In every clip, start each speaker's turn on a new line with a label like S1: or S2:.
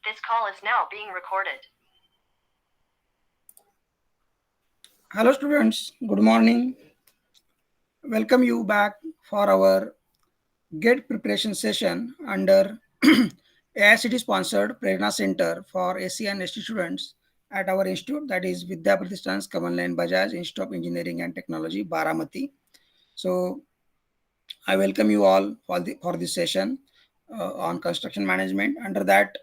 S1: This call is now being recorded.
S2: Hello students, good morning. Welcome you back for our GATE preparation session under AICT sponsored Prerna Center for SC and ST students at our institute, that is Vidya Pratishthan's Kamal Nayan Bajaj Institute of Engineering and Technology, Baramati. So I welcome you all for this session on construction management. Under that,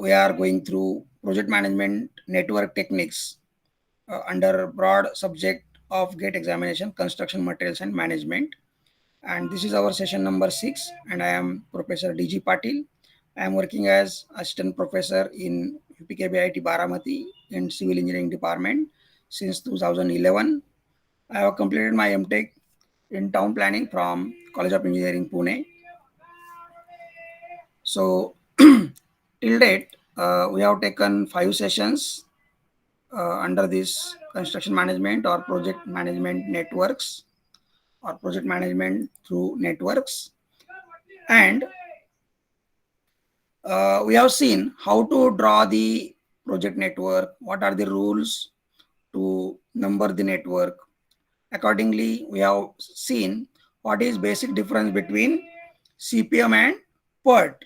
S2: we are going through project management network techniques under broad subject of GATE examination, construction materials and management. And this is our session number 6, and I am Professor D.G. Patil. I am working as assistant professor in UPKBIT Baramati in civil engineering department since 2011. I have completed my MTech in town planning from College of Engineering, Pune. So till date, we have taken 5 sessions under this construction management or project management networks or project management through networks. And we have seen how to draw the project network, what are the rules to number the network. Accordingly, we have seen what is basic difference between CPM and PERT.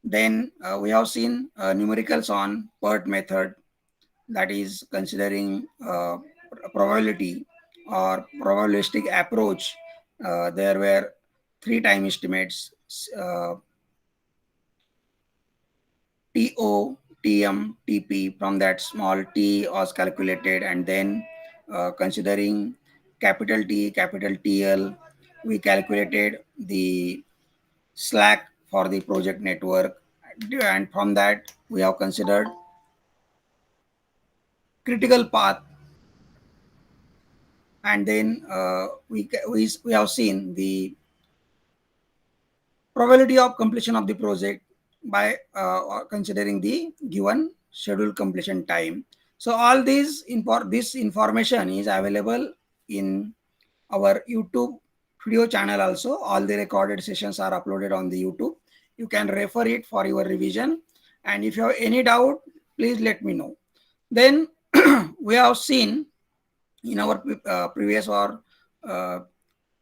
S2: Then we have seen numericals on PERT method, that is considering probability or probabilistic approach. There were 3 time estimates, TO, TM, TP. From that, small t was calculated, and then considering capital T, capital TL, we calculated the slack for the project network, and from that we have considered critical path, and then we have seen the probability of completion of the project by considering the given scheduled completion time. So all this information is available in our YouTube video channel also. All the recorded sessions are uploaded on the YouTube. You can refer it for your revision, and if you have any doubt, please let me know. Then we have seen in our previous or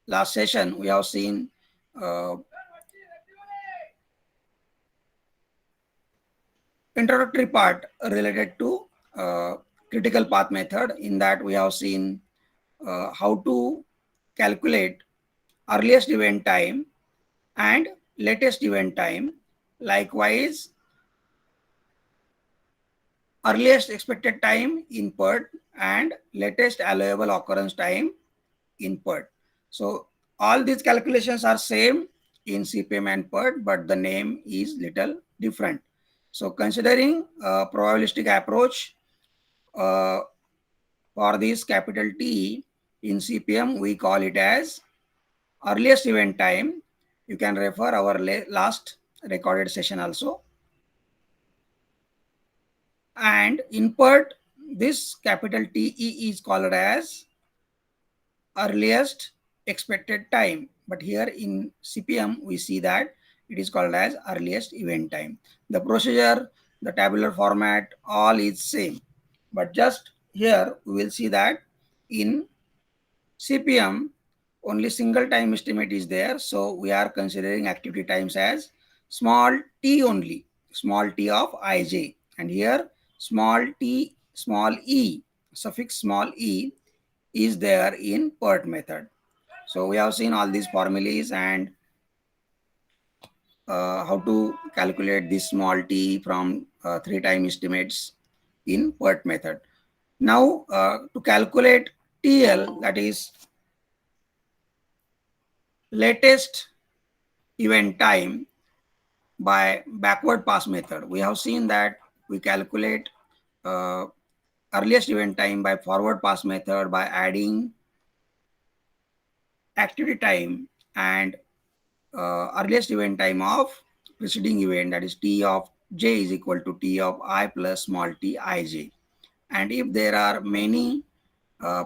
S2: last session, we have seen introductory part related to critical path method. In that, we have seen how to calculate earliest event time and latest event time. Likewise, earliest expected time in PERT and latest allowable occurrence time in PERT. So all these calculations are same in CPM and PERT, but the name is little different. So considering probabilistic approach for this capital T in CPM, we call it as earliest event time. You can refer our last recorded session also. And in PERT, this capital TE is called as earliest expected time. But here in CPM, we see that it is called as earliest event time. The procedure, the tabular format, all is same. But just here, we will see that in CPM, only single time estimate is there. So we are considering activity times as small t only, small t of ij. And here, small t, small e, suffix small e is there in PERT method. So we have seen all these formulas and how to calculate this small t from 3 time estimates in PERT method. Now to calculate TL, that is latest event time by backward pass method. We have seen that we calculate earliest event time by forward pass method by adding activity time and earliest event time of preceding event, that is T of j is equal to T of I plus small t ij. And if there are many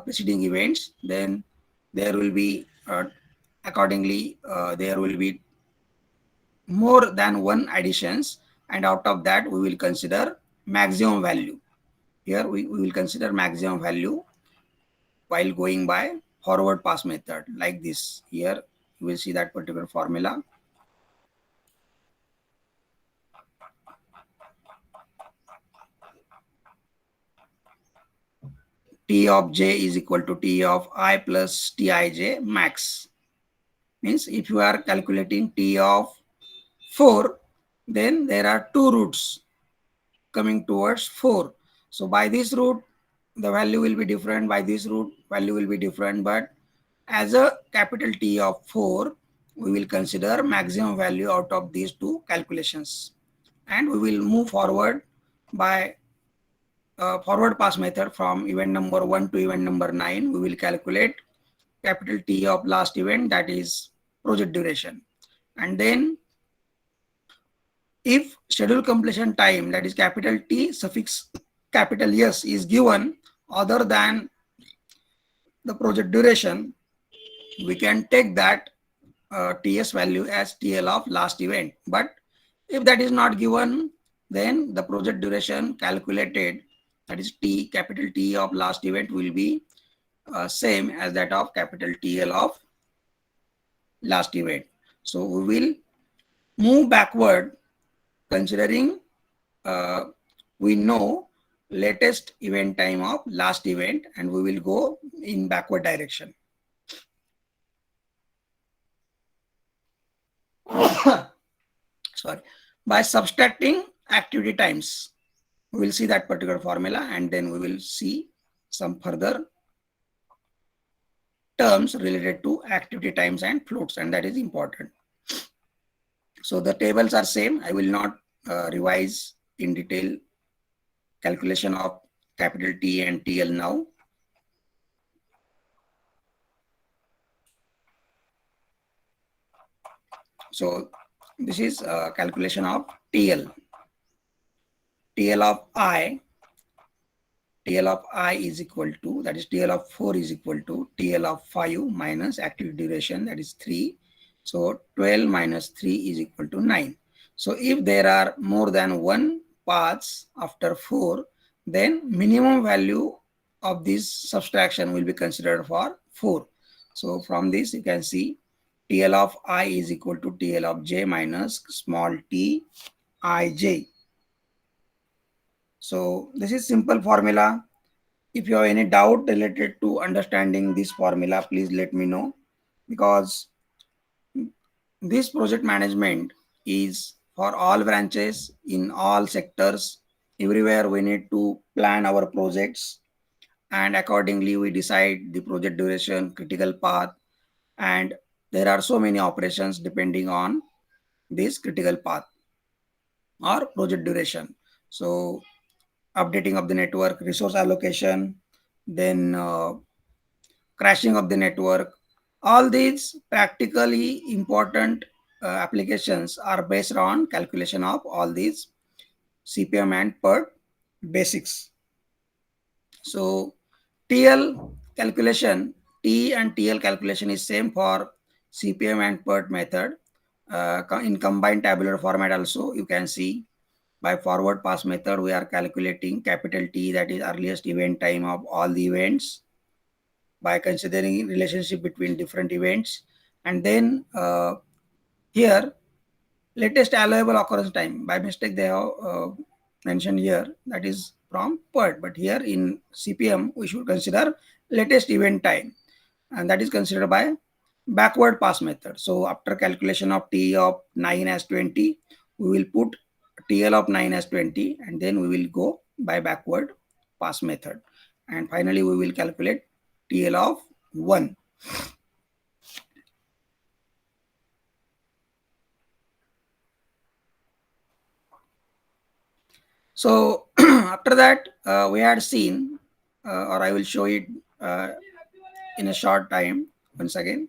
S2: preceding events, then there will be accordingly there will be more than one additions. and out of that we will consider maximum value. Here we will consider maximum value while going by forward pass method like this. Here you will see that particular formula. T of j is equal to T of I plus Tij max. Means if you are calculating T of 4, then there are two routes coming towards 4. So by this route, the value will be different. By this route, value will be different. But as a capital T of 4, we will consider maximum value out of these two calculations. And we will move forward by forward pass method from event number 1 to event number 9. We will calculate capital T of last event, that is project duration. And then if schedule completion time, that is capital T suffix capital S, is given other than the project duration, we can take that TS value as TL of last event. But if that is not given, then the project duration calculated, that is T, capital T of last event, will be same as that of capital TL of last event. So we will move backward considering we know latest event time of last event, and we will go in backward direction. Sorry, by subtracting activity times. We will see that particular formula, and then we will see some further terms related to activity times and floats, and that is important. So the tables are same. I will not revise in detail calculation of capital T and TL now. So this is calculation of TL. TL of I is equal to, that is TL of 4 is equal to TL of 5 minus activity duration, that is 3. So 12 minus 3 is equal to 9. So if there are more than one paths after 4, then minimum value of this subtraction will be considered for 4. So from this you can see TL of I is equal to TL of j minus small t ij. So this is simple formula. If you have any doubt related to understanding this formula, please let me know, because this project management is for all branches in all sectors. Everywhere we need to plan our projects, and accordingly we decide the project duration, critical path, and there are so many operations depending on this critical path or project duration. So updating of the network, resource allocation, then crashing of the network, all these practically important applications are based on calculation of all these CPM and PERT basics. So TL calculation, T and TL calculation is same for CPM and PERT method. In combined tabular format also, you can see by forward pass method, we are calculating capital T, that is earliest event time of all the events, by considering relationship between different events. And then here, latest allowable occurrence time. By mistake, they have mentioned here, that is from PERT. But here in CPM, we should consider latest event time. And that is considered by backward pass method. So after calculation of T of 9 as 20, we will put TL of 9 as 20, and then we will go by backward pass method. And finally, we will calculate TL of 1. So after that, we had seen, or I will show it in a short time once again.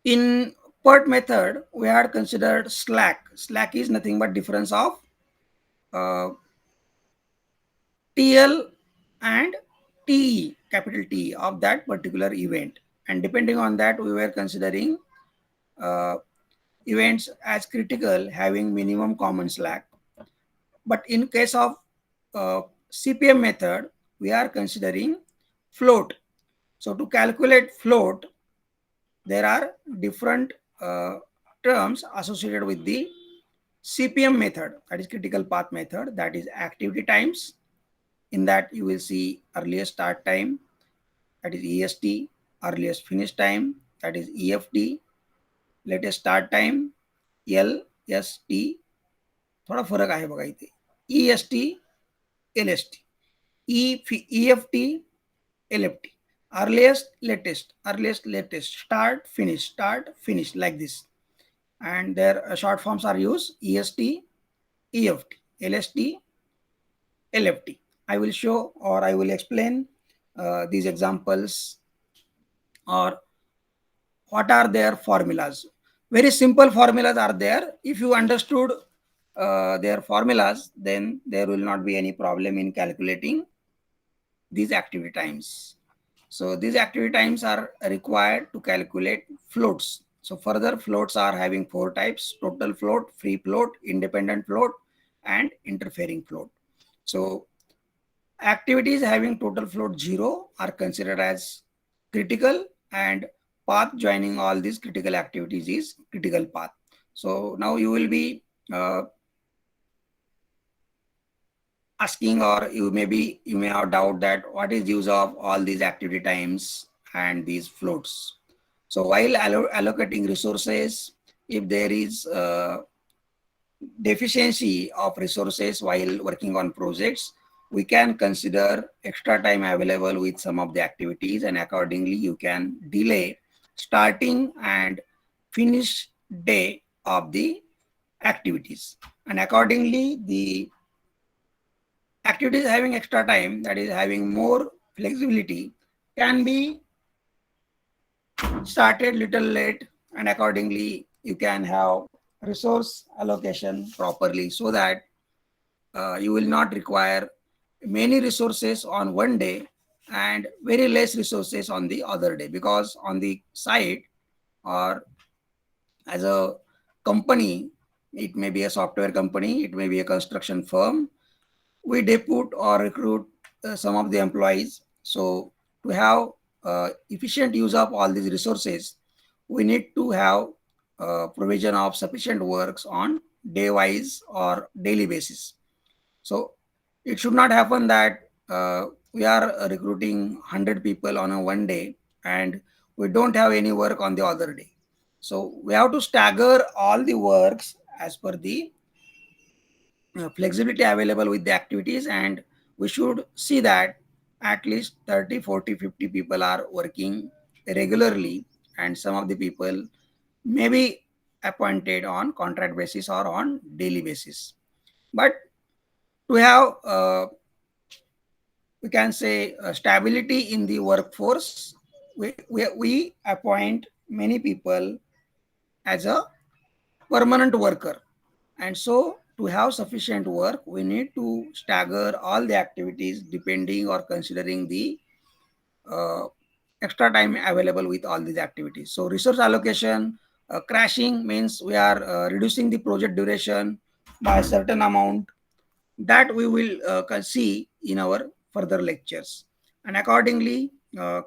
S2: In PERT method, we had considered slack. Slack is nothing but difference of TL and TE, capital T, of that particular event. And depending on that, we were considering events as critical having minimum common slack. But in case of CPM method, we are considering float. So to calculate float, there are different terms associated with the CPM method, that is critical path method, that is activity times. In that you will see earliest start time, that is EST, earliest finish time, that is EFT, latest start time, LST. थोडा फरक आहे बघा इथे, EST, LST, EFT, LFT, earliest latest, start finish, like this. And their short forms are used: EST, EFT, LST, LFT. I will show or I will explain these examples or what are their formulas. Very simple formulas are there. If you understood their formulas, then there will not be any problem in calculating these activity times. So these activity times are required to calculate floats. So further, floats are having 4 types: total float, free float, independent float, and interfering float. So activities having total float 0 are considered as critical, and path joining all these critical activities is critical path. So now you will be asking, or you may have doubt that what is use of all these activity times and these floats. So while allocating resources, if there is deficiency of resources while working on projects, we can consider extra time available with some of the activities, and accordingly you can delay starting and finish day of the activities. And accordingly, the activities having extra time, that is having more flexibility, can be started little late, and accordingly you can have resource allocation properly, so that you will not require many resources on one day and very less resources on the other day. Because on the site or as a company, it may be a software company, it may be a construction firm, we depute or recruit some of the employees. So to have efficient use of all these resources, we need to have provision of sufficient works on day wise or daily basis. So it should not happen that we are recruiting 100 people on a one day and we don't have any work on the other day. So we have to stagger all the works as per the flexibility available with the activities, and we should see that at least 30, 40, 50 people are working regularly, and some of the people may be appointed on contract basis or on daily basis. But to have we can say stability in the workforce, we appoint many people as a permanent worker. And so to have sufficient work, we need to stagger all the activities depending or considering the uh, extra time available with all these activities. So resource allocation, crashing means we are reducing the project duration by a certain amount, that we will see in our further lectures. And accordingly,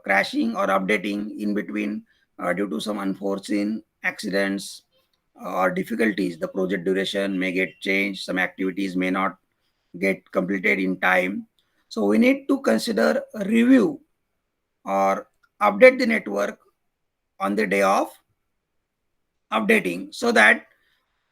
S2: crashing or updating in between due to some unforeseen accidents or difficulties, the project duration may get changed, some activities may not get completed in time. So we need to consider a review or update the network on the day of updating, so that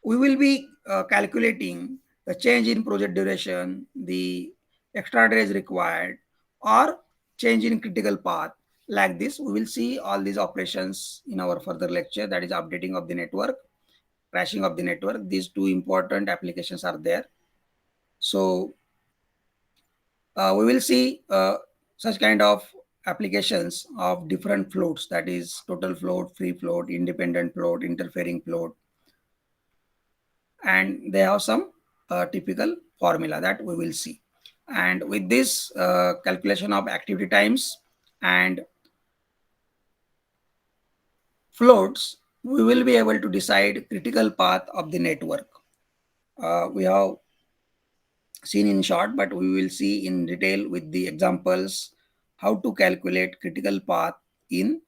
S2: we will be calculating the change in project duration, the extra days required, or change in critical path. Like this, we will see all these operations in our further lecture, that is updating of the network, crashing of the network. These two important applications are there. So we will see such kind of applications of different floats, that is total float, free float, independent float, interfering float, and they have some typical formula that we will see. And with this calculation of activity times and floats, we will be able to decide critical path of the network. We have seen in short, but we will see in detail with the examples how to calculate critical path in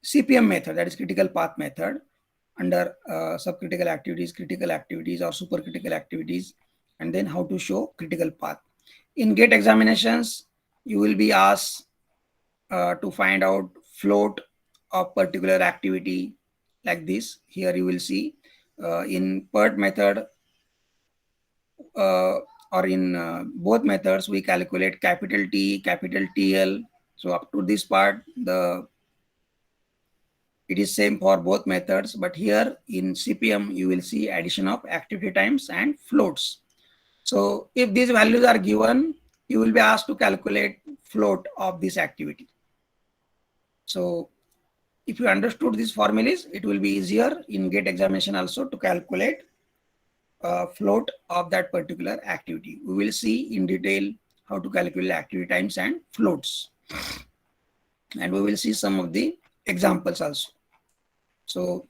S2: CPM method, that is critical path method, under subcritical activities, critical activities, or supercritical activities, and then how to show critical path. In GATE examinations, you will be asked to find out float of particular activity like this. Here you will see in PERT method or in both methods, we calculate capital T, capital TL. So up to this part, it is same for both methods, but here in CPM, you will see addition of activity times and floats. So if these values are given, you will be asked to calculate float of this activity. So if you understood these formulas, it will be easier in GATE examination also to calculate float of that particular activity. We will see in detail how to calculate activity times and floats. And we will see some of the examples also. So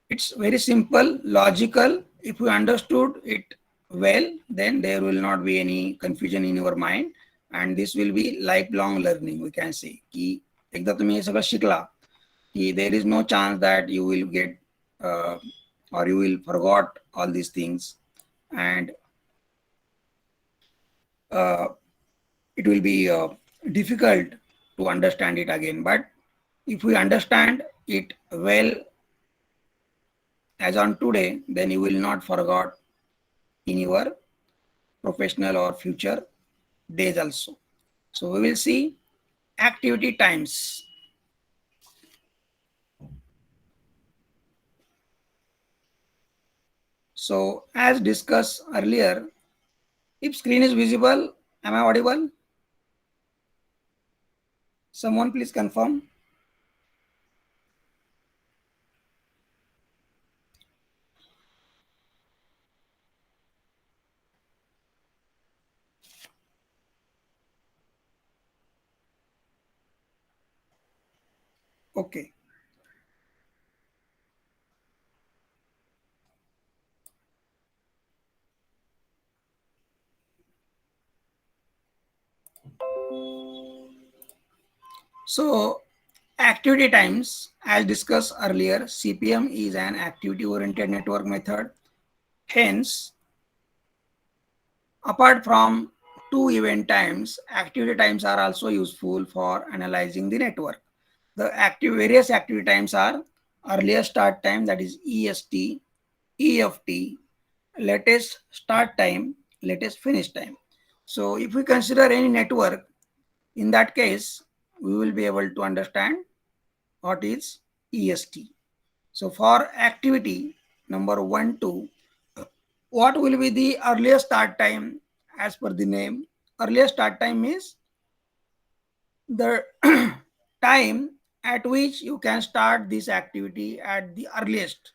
S2: it's very simple, logical. If you understood it well, then there will not be any confusion in your mind. And this will be lifelong learning, we can say. की एकदा तुम्ही हे सगळं शिकला की there is no chance that you will get or you will forgot all these things, and it will be difficult to understand it again. But if we understand it well as on today, then you will not forget in your professional or future days also. So we will see activity times. So as discussed earlier, if screen is visible, am I audible? Someone please confirm. Okay. So activity times, as discussed earlier, CPM is an activity-oriented network method. Hence, apart from two event times, activity times are also useful for analyzing the network. The various activity times are earliest start time, that is EST, EFT, latest start time, latest finish time. So if we consider any network, in that case, we will be able to understand what is EST. So for activity number 1, 2, what will be the earliest start time as per the name? Earliest start time is the time at which you can start this activity at the earliest.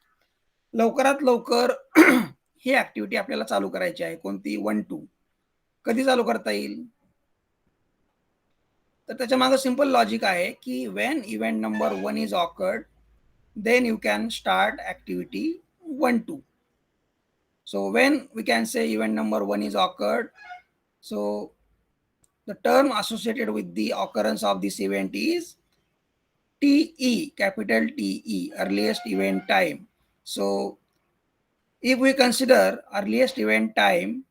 S2: लवकरात लवकर ही activity आपल्याला चालू करायची आहे, कोणती 1, 2. कधी चालू करता येईल? तर त्याच्या मागे सिंपल लॉजिक आहे की when event number 1 is occurred, then you can start activity 1, 2. So when we can say event number 1 is occurred, so the term associated with the occurrence of this event is TE, capital TE, earliest event time. So if we consider earliest event time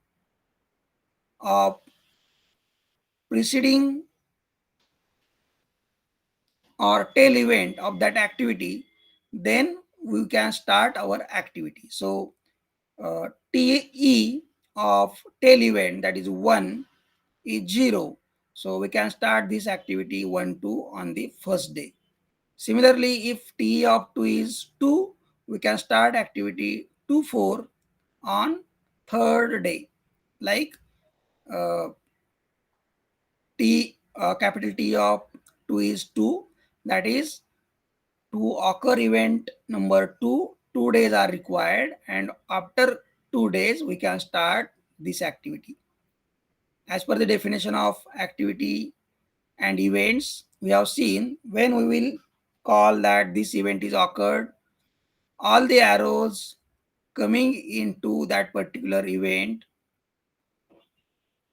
S2: of preceding or tail event of that activity, then we can start our activity. So TE of tail event, that is 1, is 0. So we can start this activity 1, 2 on the first day. Similarly, if TE of 2 is 2, we can start activity 2, 4 on third day. Like capital T of 2 is 2, that is to occur event number 2, 2 days are required, and after 2 days we can start this activity. As per the definition of activity and events, we have seen when we will call that this event is occurred, all the arrows coming into that particular event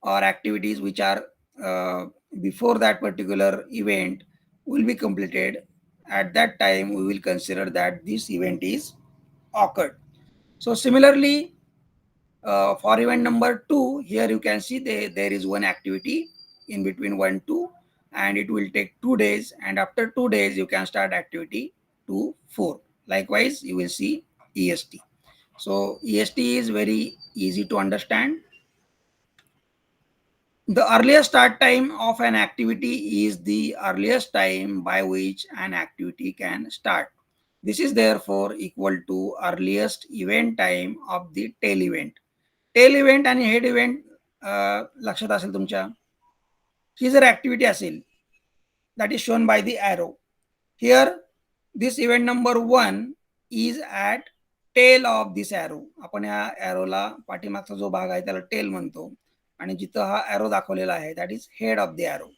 S2: or activities which are before that particular event will be completed. At that time, we will consider that this event is occurred. So similarly, for event number 2, here you can see there is one activity in between 1, 2, and it will take 2 days. And after 2 days, you can start activity 2, 4. Likewise, you will see EST. So EST is very easy to understand. The earliest start time of an activity is the earliest time by which an activity can start. This is therefore equal to earliest event time of the tail event. Tail event आणि head event लक्षात असेल तुमच्या. ही जर activity असेल that is shown by the arrow. Here this event number 1 is at tail of this arrow. आपण या ॲरोला पाठीमागचा जो भाग आहे त्याला टेल म्हणतो आणि जिथं हा ॲरो दाखवलेला आहे that is head of the arrow.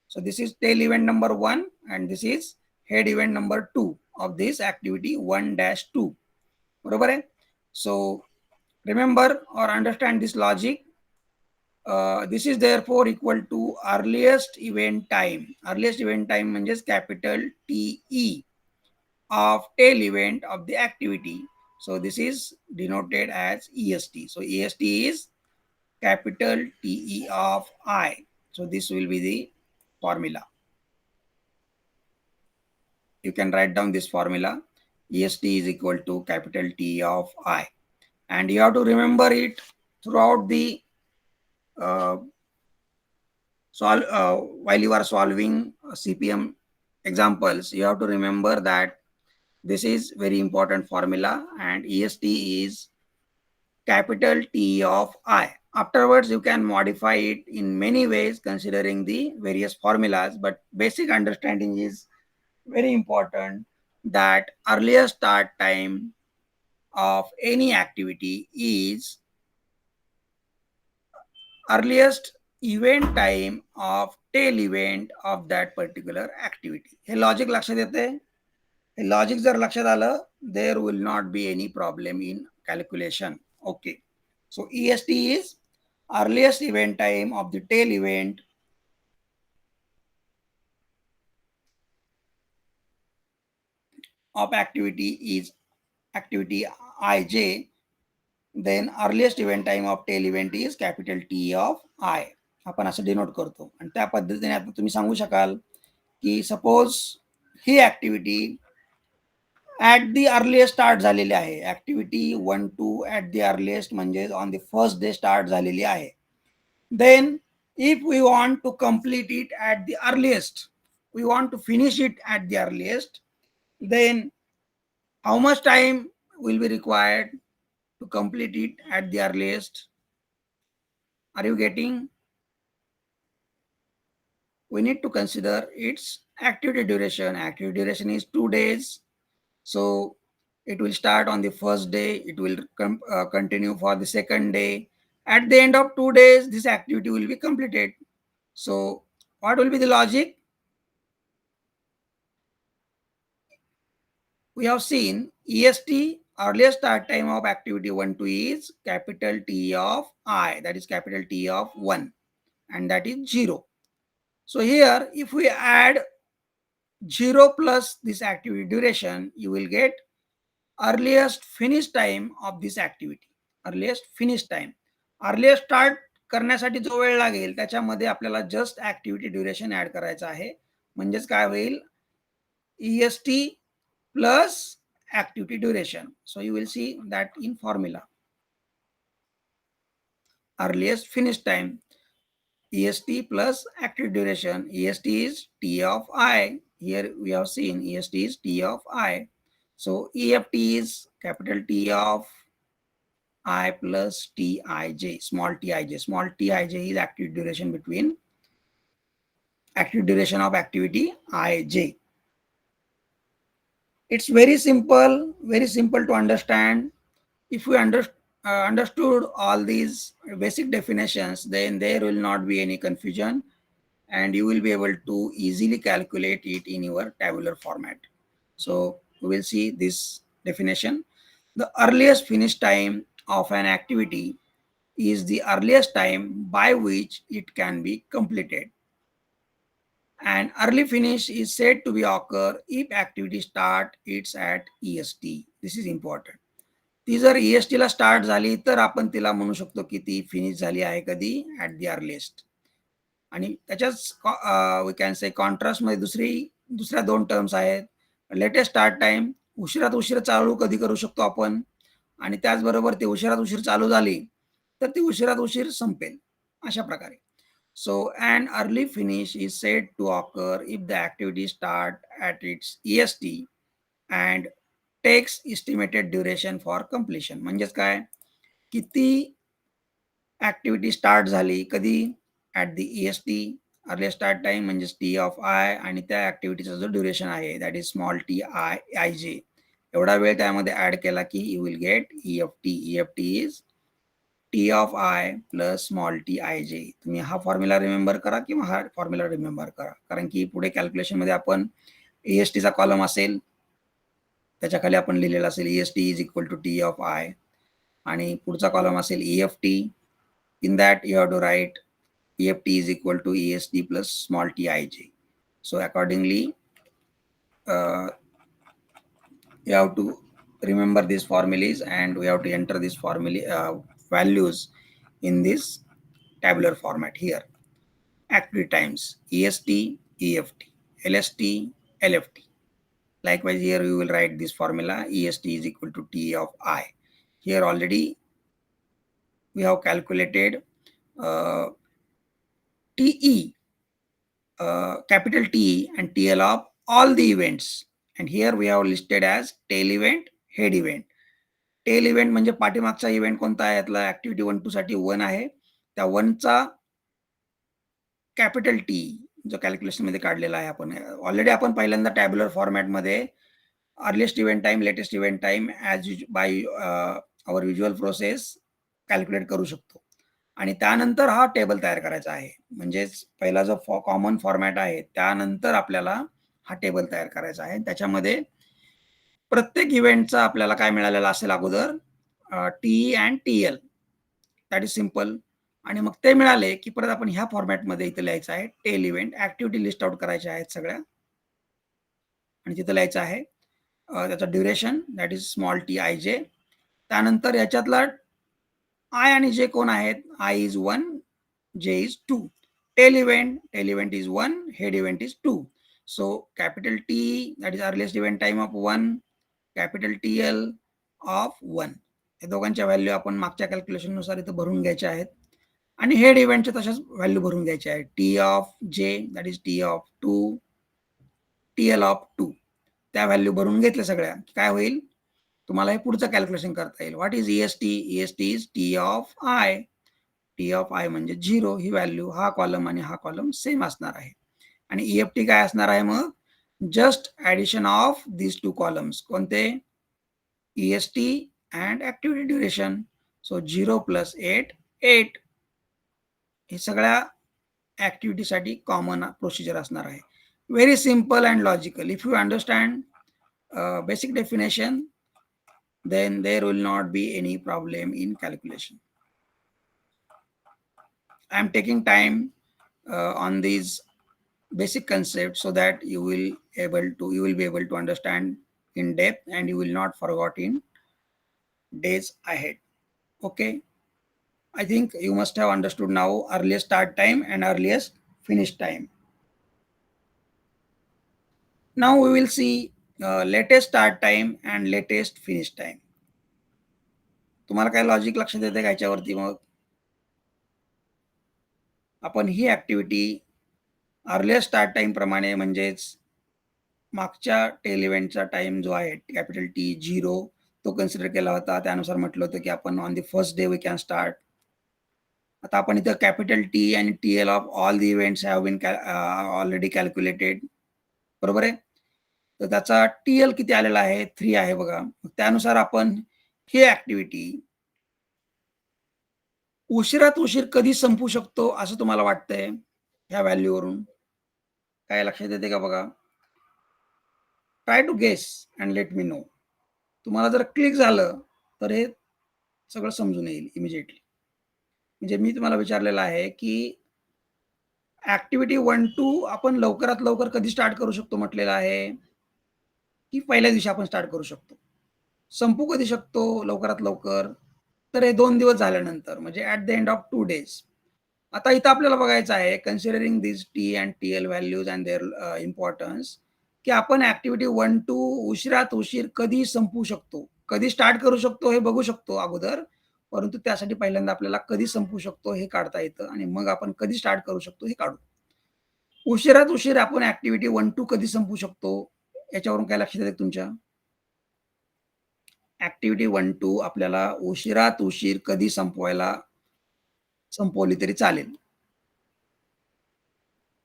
S2: So this is tail event number 1 and this is head event number 2 of this activity 1-2. बरोबर आहे. So remember or understand this logic. This is therefore equal to earliest event time. Earliest event time means capital TE of tail event of the activity. So this is denoted as EST. So EST is capital TE of I. So this will be the formula. You can write down this formula. EST is equal to capital T of I. And you have to remember it throughout the while you are solving CPM examples. You have to remember that this is very important formula, and EST is capital T of I. Afterwards, you can modify it in many ways considering the various formulas, but basic understanding is very important that earliest start time of any activity is earliest event time of tail event of that particular activity. हे logic लक्षात येते. हे logic जर लक्षात आलं, there will not be any problem in calculation. Okay. So EST is earliest event time of the tail event of activity is activity IJ. Then earliest event time of tail event is capital T of I. आपण असं denote करतो. आणि त्या पद्धतीने आता तुम्ही सांगू शकाल की सपोज ही activity at the earliest start झालेली आहे. ऍक्टिव्हिटी 1-2 ॲट दी अर्लिएस्ट म्हणजे on the first day start झालेली आहे. Then if we want to complete it at the earliest, we want to finish it at the earliest, then how much time will be required to complete it at the earliest? Are you getting? We need to consider its activity duration. Activity duration is 2 days. So it will start on the first day. It will continue for the second day. At the end of 2 days, this activity will be completed. So what will be the logic? We have seen EST, earliest start time of activity 1-2 is capital T of I, that is capital T of 1, and that is 0. So here, if we add 0 plus this activity duration, you will get earliest finish time of this activity. Earliest finish time. Earliest start करण्यासाठी जो वेळ लागेल त्याच्यामध्ये आपल्याला just activity duration add करायचं आहे. म्हणजेच काय होईल, EST plus activity duration. So you will see that in formula. Earliest finish time, EST plus activity duration. EST is T of I. Here we have seen EST is T of I. So EFT is capital T of I plus TIJ, small TIJ. Small TIJ is activity duration between activity duration of activity IJ. It's very simple to understand. If we understood all these basic definitions, then there will not be any confusion and you will be able to easily calculate it in your tabular format. So we will see this definition. The earliest finish time of an activity is the earliest time by which it can be completed. And early finish is said to be occur if activity start it's at EST. This is important. ती जर EST ला start झाली तर आपण तिला म्हणू शकतो की ती फिनिश झाली आहे कधी ॲट दी अर्लिएस्ट. आणि त्याच्याच वी कॅन से कॉन्ट्रास्टमध्ये दुसऱ्या दोन टर्म्स आहेत. लेटेस्ट स्टार्ट टाइम, उशिरात उशीर चालू कधी करू शकतो आपण, आणि त्याचबरोबर ते उशिरात उशीर चालू झाली तर ती उशिरात उशीर संपेल, अशा प्रकारे. So an early finish is said to occur if the activity start at its EST and takes estimated duration for completion. म्हणजेच काय, किती ऍक्टिव्हिटी स्टार्ट झाली कधी at the EST, early start time म्हणजेच टी ऑफ आय, आणि त्या ऍक्टिव्हिटीचा जो ड्युरेशन आहे that is small T I J, एवढा वेळ त्यामध्ये ऍड केला की you will get EFT. EFT is T of I plus small T I J. तुम्ही हा फॉर्म्युला रिमेंबर करा किंवा हा फॉर्म्युला रिमेंबर करा, कारण की पुढे कॅल्क्युलेशनमध्ये आपण ESTचा कॉलम असेल, त्याच्या खाली आपण लिहिलेला असेल EST is equal to T of I, आणि पुढचा कॉलम असेल EFT. In that you have to write EFT is equal to EST plus small tij. So accordingly you have to remember these formulas and we have to enter these formula values in this tabular format here. Activity times EST, EFT, LST, LFT. Likewise here you will write this formula EST is equal to T of I. Here already we have calculated TE, capital T and TL of all the events, and here we have listed as tail event, head event. Tail event म्हणजे पाठीमागचा event कोणता आहे, यातला activity 1 2 साठी 1 आहे, त्या 1चा capital T जो कॅल्क्युलेशन मध्ये काढलेला आहे आपण ऑलरेडी. आपण पहिल्यांदा टॅब्युलर फॉर्मॅटमध्ये earliest event time, latest event time as by our visual process calculate करू शकतो, आणि त्यानंतर हा टेबल तयार करायचा आहे. म्हणजेच पहिला जो कॉमन फॉर्मॅट आहे त्यानंतर आपल्याला हा टेबल तयार करायचा आहे. त्याच्यामध्ये प्रत्येक इव्हेंटचा आपल्याला काय मिळालेला असेल अगोदर, T and TL, that is simple. आणि मग ते मिळाले की परत आपण ह्या फॉर्मॅटमध्ये इथे लिहायचं आहे tail event, activity list out करायच्या आहेत सगळ्या, आणि तिथे लिहायचं आहे त्याचं duration that is small T I J. त्यानंतर याच्यातला आय आणि जे कोण आहेत, I is 1, J is 2. Tail event is 1, head event is 2. So capital T that is earliest event time of 1, capital TL of 1. हे दोघांच्या value आपण मागच्या calculation नुसार इथं भरून घ्यायच्या आहेत, आणि हेड इव्हेंटचे तशाच व्हॅल्यू भरून घ्यायचे आहेत. T of J that is T of 2, TL of 2, त्या व्हॅल्यू भरून घेतल्या सगळ्या, काय होईल तुम्हाला हे पुढचं कॅल्क्युलेशन करता येईल. What is EST? EST is T of I. T of I म्हणजे 0, ही व्हॅल्यू, हा कॉलम आणि हा कॉलम सेम असणार आहे. आणि EFT काय असणार आहे मग, just addition of this 2 columns. कोणते, EST and activity duration. So 0 plus 8, 8. हे सगळ्या ऍक्टिव्हिटीसाठी कॉमन प्रोसिजर असणार आहे. Very simple and logical. If you understand basic definition, then there will not be any problem in calculation. I am taking time on these basic concepts so that you will be able to understand in depth and you will not forget in days ahead. Okay, I think you must have understood now earliest start time and earliest finish time. Now we will see latest start time and latest finish time. तुम्हाला काय logic लक्षात येते का याच्यावरती? मग आपण ही activity earliest start time प्रमाणे, म्हणजेच मागच्या टेल इव्हेंटचा टाइम जो आहे कॅपिटल T 0 तो कन्सिडर केला होता. त्यानुसार म्हटलं होतं की आपण on the first day we can start. आता आपण इथं कॅपिटल T आणि TL of all the events have been already calculated, बरोबर आहे. तर त्याचा TL किती आलेला आहे, 3 आहे बघा. त्यानुसार आपण ही ऍक्टिव्हिटी उशिरात उशीर कधी संपू शकतो असं तुम्हाला वाटतंय ह्या व्हॅल्यूवरून? काय लक्षात येते का बघा. Try to guess and let me know. तुम्हाला जर क्लिक झालं तर हे सगळं समजून येईल इमिजिएटली. म्हणजे मी तुम्हाला विचारलेलं आहे की ऍक्टिव्हिटी 1-2 आपण लवकरात लवकर कधी स्टार्ट करू शकतो म्हटलेलं आहे, की पहिल्या दिवशी आपण स्टार्ट करू शकतो. संपू कधी शकतो लवकरात लवकर? तर हे 2 दिवस झाल्यानंतर म्हणजे at the end of 2 days. आता इथं आपल्याला बघायचं आहे considering this T and TL values and their importance, की आपण ॲक्टिव्हिटी 1-2 उशिरात उशीर कधी संपवू शकतो, कधी स्टार्ट करू शकतो हे बघू शकतो अगोदर. परंतु त्यासाठी पहिल्यांदा आपल्याला कधी संपवू शकतो हे काढता येतं आणि मग आपण कधी स्टार्ट करू शकतो हे काढू. उशिरात उशीर आपण ॲक्टिव्हिटी 1-2 कधी संपवू शकतो याच्यावरून काय लक्षात येतं तुमच्या? ॲक्टिव्हिटी 1-2 आपल्याला उशिरात उशीर कधी संपवली तरी चालेल.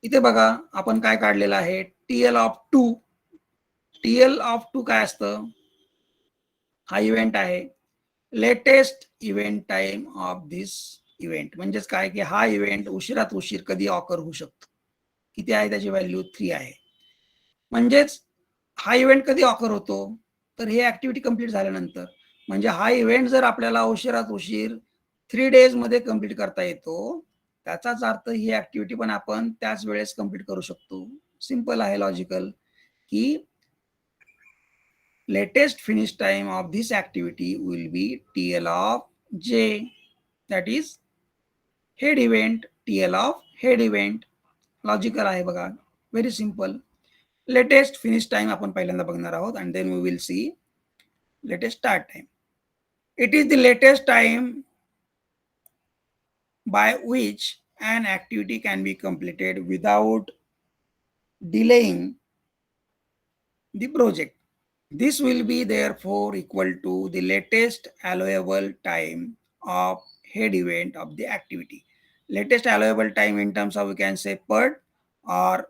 S2: इथे बघा आपण काय काढलेलं आहे टीएल ऑफ 2. टीएल ऑफ 2 काय असतं? हा इव्हेंट आहे. Latest event time of this event म्हणजेच काय की हा इव्हेंट उशिरात उशीर कधी ऑकर होऊ शकतो. किती आहे त्याची व्हॅल्यू 3 आहे. म्हणजेच हा इव्हेंट कधी ऑकर होतो? तर हे ऍक्टिव्हिटी कंप्लीट झाल्यानंतर. म्हणजे हा इव्हेंट जर आपल्याला उशिरात उशीर 3 डेज मध्ये कंप्लीट करता येतो, त्याचाच अर्थ ही ऍक्टिव्हिटी पण आपण त्याच वेळेस कंप्लीट करू शकतो. सिंपल आहे लॉजिकल, की latest finish time of this activity will be TL of J, that is head event, TL of head event. Logical आहे बघा, very simple. Latest finish time आपण पहिल्यांदा बघणार आहोत and then we will see latest start time. It is the latest time by which an activity can be completed without delaying the project. This will be therefore equal to the latest allowable time of head event of the activity. Latest allowable time in terms of we can say PERT or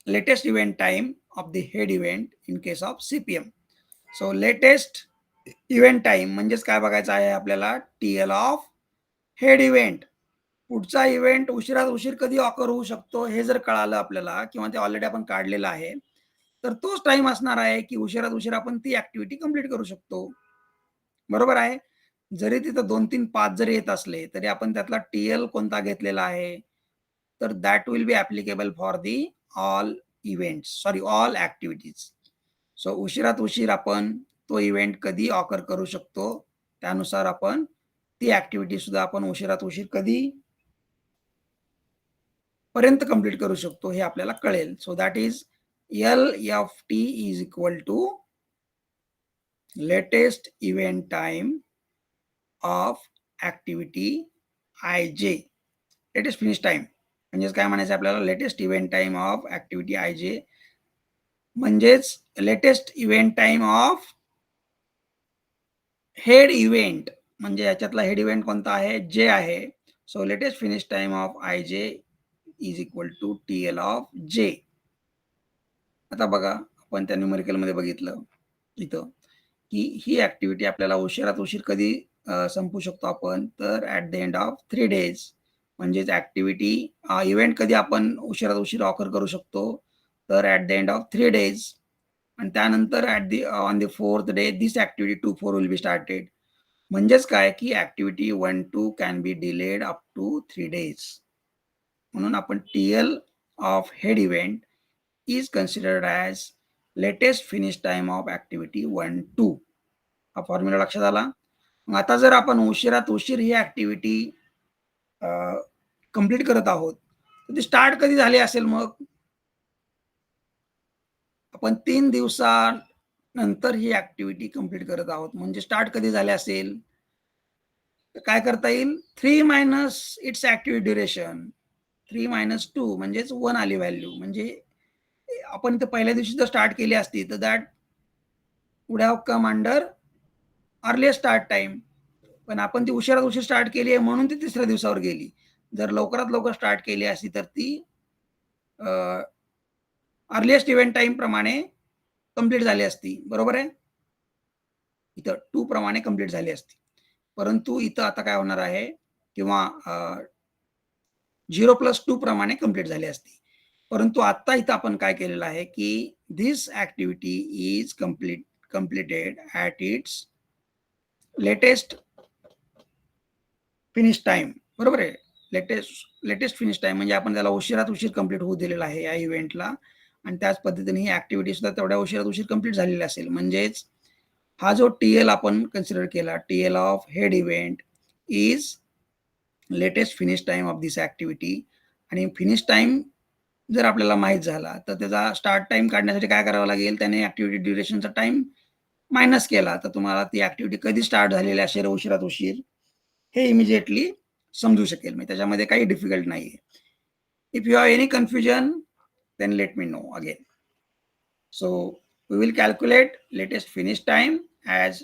S2: latest event time of the head event in case of CPM. So latest event time म्हणजेच काय बघायचं आहे आपल्याला TL of head event. पुढचा event उशिरात उशीर कधी occur होऊ शकतो हे जर कळालं आपल्याला किंवा ते ऑलरेडी आपण काढलेलं आहे, तर तोच टाइम असणार आहे की उशिरात उशीर आपण ती ऍक्टिव्हिटी कंप्लीट करू शकतो. बरोबर आहे. जरी तिथं 2, 3, 5 जरी येत असले तरी आपण त्यातला टीएल कोणता घेतलेला आहे, तर that will be applicable for the all events, sorry all activities. So उशिरात उशीर आपण तो इव्हेंट कधी ऑकर करू शकतो त्यानुसार आपण ती ऍक्टिव्हिटी सुद्धा आपण उशिरात उशीर कधी पर्यंत कंप्लीट करू शकतो हे आपल्याला कळेल. So that is LFT is equal to latest event time of activity IJ. Latest finish time म्हणजेच काय म्हणायचं आपल्याला, latest event time of activity IJ म्हणजेच latest event time of head event. म्हणजे याच्यातला हेड इव्हेंट कोणता आहे? जे आहे. So latest finish time of IJ is equal to TL of J. आता बघा आपण त्या न्यूमेरिकल मध्ये बघितलं इथं की ही ऍक्टिव्हिटी आपल्याला उशिरात उशीर कधी संपू शकतो आपण, तर at the end of 3 days. म्हणजेच ऍक्टिव्हिटी इव्हेंट कधी आपण उशिरात उशीर ऑकर करू शकतो, तर at the end of 3 days. आणि त्यानंतर on the 4th day this activity 2-4 will be started. म्हणजेच काय की activity 1-2 can be delayed up to 3 days. म्हणून आपण TL of head event is considered as latest finish time of activity 1-2. हा formula लक्षात आला. मग आता जर आपण उशिरात उशीर ही ऍक्टिव्हिटी कंप्लीट करत आहोत, तर ती स्टार्ट कधी झाली असेल? मग आपण 3 दिवसानंतर ही ऍक्टिव्हिटी कंप्लीट करत आहोत, म्हणजे स्टार्ट कधी झाले असेल? तर काय करता येईल? 3 मायनस इट्स ऍक्टिव्हिटी ड्युरेशन. 3 - 2 म्हणजेच 1 आली व्हॅल्यू. म्हणजे आपण ते पहिल्या दिवशी जर स्टार्ट केली असती तर that would have come under earliest start time. पण आपण ती उशिरात उशीर स्टार्ट केली आहे म्हणून ती तिसऱ्या दिवसावर गेली. जर लवकरात लवकर स्टार्ट केली असती तर ती अर्लिएस्ट इव्हेंट टाइम प्रमाणे कंप्लीट झाली असती. बरोबर आहे. इथं 2 प्रमाणे कंप्लीट झाली असती. परंतु इथं आता काय होणार आहे, किंवा 0 + 2 प्रमाणे कंप्लीट झाली असती. परंतु आता इथं आपण काय केलेलं आहे की this activity is completed at its latest finish time. बरोबर आहे. लेटेस्ट फिनिश टाइम म्हणजे आपण त्याला उशिरात उशीर कंप्लीट होऊ दिलेला आहे या इव्हेंटला, आणि त्याच पद्धतीने ही ऍक्टिव्हिटी सुद्धा तेवढ्या उशिरात उशीर कंप्लीट झालेली असेल. म्हणजेच हा जो टीएल आपण कन्सिडर केला, TL of head event is latest finish time of this activity. आणि फिनिश टाइम जर आपल्याला माहीत झाला तर त्याचा स्टार्ट टाइम काढण्यासाठी काय करावं लागेल, त्याने ऍक्टिव्हिटी ड्युरेशनचा टाइम मायनस केला तर तुम्हाला ती ऍक्टिव्हिटी कधी स्टार्ट झालेली असेल उशिरात उशीर हे इमिजिएटली समजू शकेल. म्हणजे त्याच्यामध्ये काही डिफिकल्ट नाहीये. If you have any confusion then let me know again. So we will calculate latest finish time as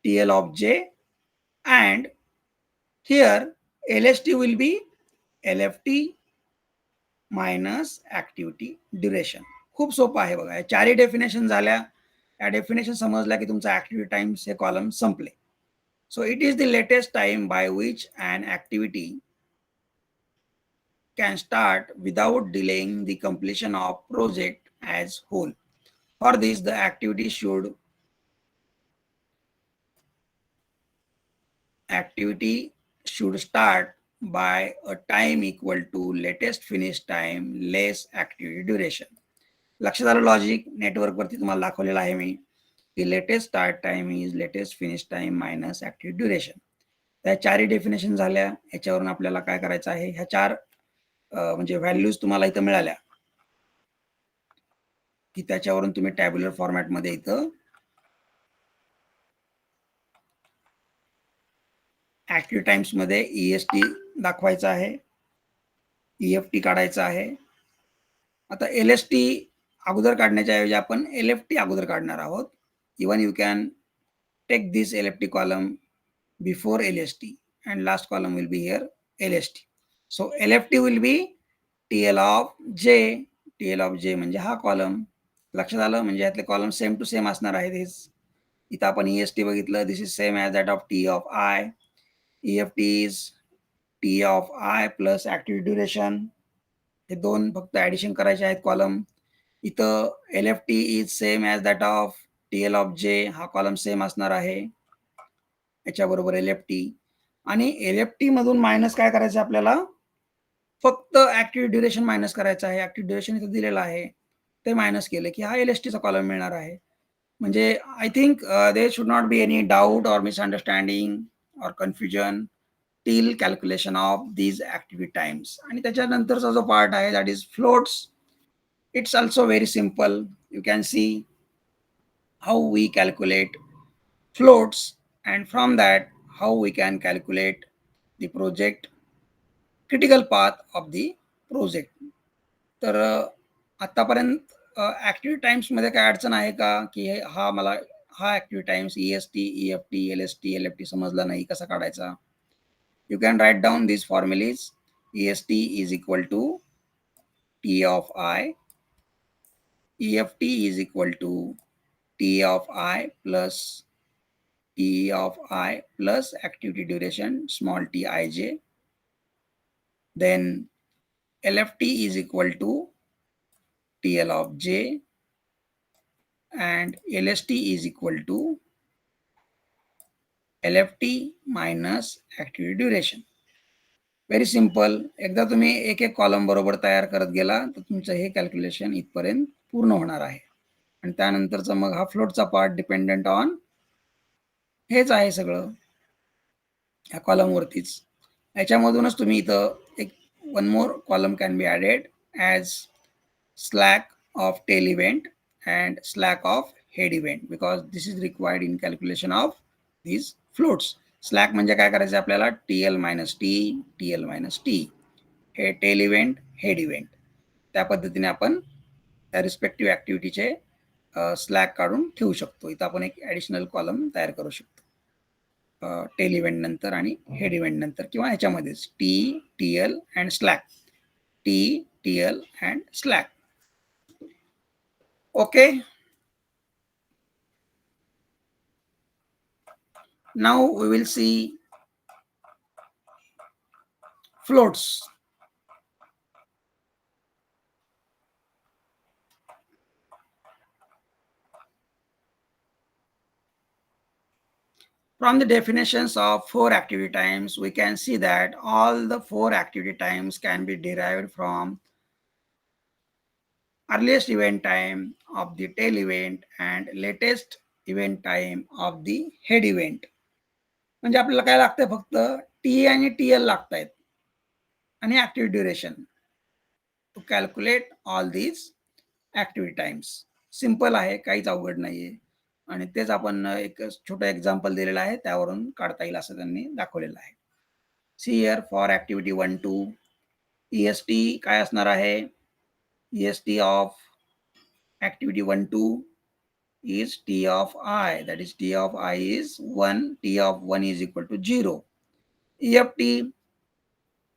S2: TL of J, and here LST will be LFT minus activity duration. खूप सोपं आहे बघा. चारही definition झाल्या. या definition समजल्या की तुमचा ऍक्टिव्हिटी टाइम्स हे कॉलम संपले. So it is the latest time by which an activity can start without delaying the completion of project as whole. For this, the activity should start by a time equal to latest finish time less activity duration. लक्षात आलं logic? Network वरती तुम्हाला दाखवलेलं आहे मी की latest start time is latest finish time minus activity duration. त्या चारही definition झाल्या. याच्यावरून आपल्याला काय करायचं आहे, ह्या चार म्हणजे व्हॅल्यूज तुम्हाला इथं मिळाल्या की त्याच्यावरून तुम्ही टॅब्युलर फॉर्मॅटमध्ये इथं ऍक्टिव्ह टाइम्स मध्ये EST दाखवायचा आहे, EFT काढायचा आहे. आता LST अगोदर काढण्याच्या ऐवजी आपण LFT अगोदर काढणार आहोत. Even you can take this LFT column before LST and last column will be here LST. So LFT will be TL of J. TL of J म्हणजे हा कॉलम. लक्षात आलं? म्हणजे यातले कॉलम सेम टू सेम असणार आहेत. इथं आपण EST बघितलं, this is same as that of T of I. EFT is T of I plus activity duration. हे दोन फक्त ऍडिशन करायचे आहेत कॉलम. इथं LFT is same as that of TL of J. हा कॉलम सेम असणार आहे याच्याबरोबर LFT. आणि LFT मधून मायनस काय करायचं आपल्याला, फक्त ऍक्टिव्हिटी ड्युरेशन मायनस करायचं आहे. ऍक्टिव्हिटी ड्युरेशन इथं दिलेलं आहे, ते मायनस केलं की हा LSTचा कॉलम मिळणार आहे. म्हणजे I think there should not be any doubt or misunderstanding or confusion till calculation of these activity times. आणि त्याच्यानंतरचा जो पार्ट आहे that is floats. It's also very simple. You can see how we calculate floats, and from that how we can calculate the project critical path of the project. तर आतापर्यंत activity times मध्ये काय अडचण आहे का, की हा activity times EST, EFT, LST, LFT समजला नाही, कसा काढायचा? You can write down this formulas. EST is equal to T of I, EFT is equal to T of I plus T of I plus activity duration small t ij. Then LFT is equal to TL of J and LST is equal to LFT minus activity duration. Very simple. एकदा तुम्ही एक एक column बरोबर तयार करत गेला तर तुमचं हे कॅल्क्युलेशन इथपर्यंत पूर्ण होणार आहे. आणि त्यानंतरचा मग हा फ्लोटचा पार्ट डिपेंडंट ऑन हेच आहे सगळं ह्या कॉलमवरतीच. याच्यामधूनच तुम्ही इथं एक one more column can be added as slack of tail event and slack of head event, because this is required in calculation of these floats. Slack म्हणजे काय करायचं आपल्याला, TL minus T, TL minus T, हे tail event, head event. त्या पद्धतीने आपण त्या respective ॲक्टिव्हिटीचे slack काढून ठेवू शकतो. इथं आपण एक ॲडिशनल कॉलम तयार करू शकतो टेल इव्हेंट नंतर आणि हेड इव्हेंट नंतर, किंवा ह्याच्यामध्येच T, TL and slack, T, TL and slack. Okay. Now we will see floats. From the definitions of 4 activity times, we can see that all the 4 activity times can be derived from earliest event time of the tail event and latest event time of the head event. म्हणजे आपल्याला काय लागतंय फक्त T आणि TL लागतायत आणि activity duration to calculate all these activity times. Simple आहे, काहीच अवघड नाहीये आणि तेच आपण एक छोटं एक्झाम्पल दिलेलं आहे, त्यावरून काढता येईल असं त्यांनी दाखवलेलं आहे. See here for activity 1, 2 EST काय असणार आहे? EST of activity 1, 2 is T of I, that is T of I is 1, T of 1 is equal to 0. EFT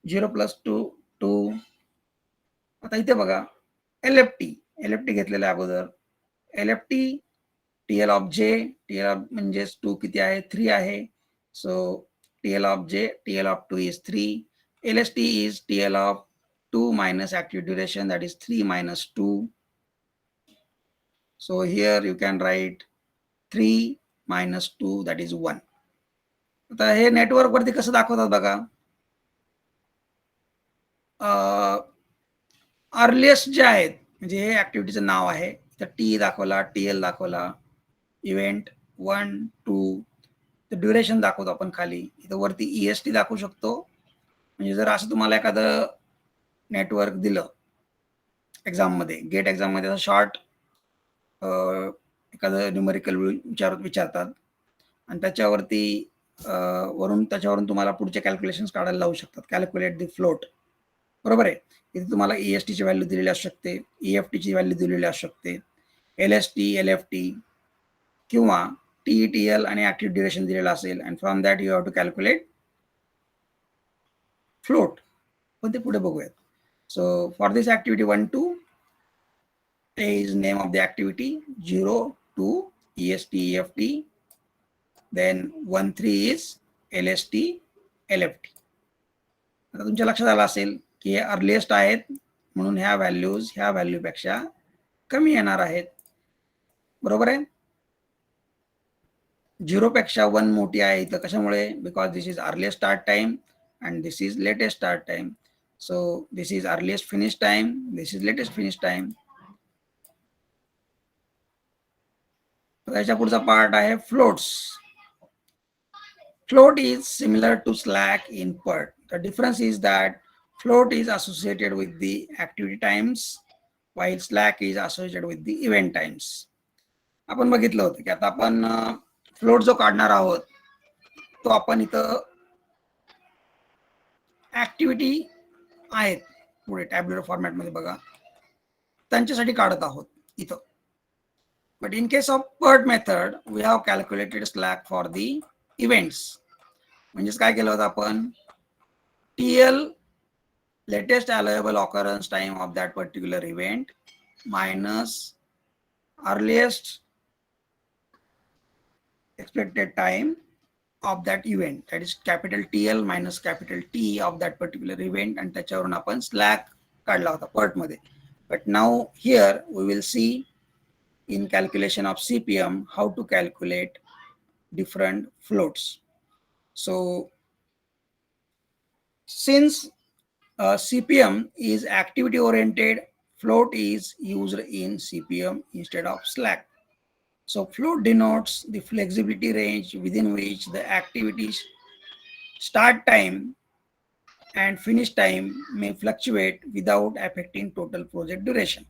S2: 0 plus 2, 2. आता इथे बघा LFT घेतलेलं आहे अगोदर. LFT TL of J, TL म्हणजे 2 किती आहे? 3 आहे. So TL of J, TL of 2 is 3. LST is TL of 2 minus active duration, that is 3 minus 2. So here you can write 3 minus 2, that is 1. आता हे network वरती कसं दाखवतात बघा. Earliest जे आहेत म्हणजे हे ऍक्टिव्हिटीचं नाव आहे, तर टी दाखवला, टीएल दाखवला, इव्हेंट 1, 2, तर ड्युरेशन दाखवतो आपण खाली. इथं वरती EST दाखवू शकतो. म्हणजे जर असं तुम्हाला एखादं नेटवर्क दिलं एक्झाम मध्ये, गेट एक्झाम मध्ये शॉर्ट एखादं न्यूमेरिकल विचारतात आणि त्याच्यावरती त्याच्यावरून तुम्हाला पुढचे कॅल्क्युलेशन्स काढायला लावू शकतात. कॅल्क्युलेट द फ्लोट, बरोबर आहे. इथे तुम्हाला EST ची व्हॅल्यू दिलेली असू शकते, EFT ची व्हॅल्यू दिलेली असू शकते, LST, LFT किंवा TETL आणि ऍक्टिव्ह ड्युरेशन दिलेलं असेल आणि from that you have to calculate float. पण ते पुढे बघूयात. So for this activity 1, 2 is name of the activity, 0, 2 EST, EFT, then 1, 3 is LST, LFT. आता तुमच्या लक्षात आलं असेल की हे अर्लिएस्ट आहेत म्हणून ह्या व्हॅल्यूज ह्या व्हॅल्यूपेक्षा कमी येणार आहेत, बरोबर आहे. 0 पेक्षा 1 मोठी आहे इथं, कशामुळे? Because this is earliest start time and this is latest start time. So this is earliest finish time, this is latest finish time. त्याच्या पुढचा पार्ट आहे floats. Float is similar to slack in PERT. The difference is that float is associated with the activity times while slack is associated with the event times. आपण बघितलं होतं की आता आपण float जो काढणार आहोत तो आपण इथं ऍक्टिव्हिटी आहेत पुढे टॅब्युलर फॉर्मॅट मध्ये बघा, त्यांच्यासाठी काढत आहोत इथं. But in case of PERT method, we have calculated slack for the events. म्हणजेच काय केलं होतं आपण? TL latest allowable occurrence time of that particular event minus earliest expected time of that event, that is capital TL minus capital T of that particular event, and त्याच्यावरून आपण slack काढला होता PERT मध्ये. But now here we will see in calculation of CPM how to calculate different floats. So since CPM is activity oriented, float is used in CPM instead of slack. So float denotes the flexibility range within which the activity's start time and finish time may fluctuate without affecting total project duration.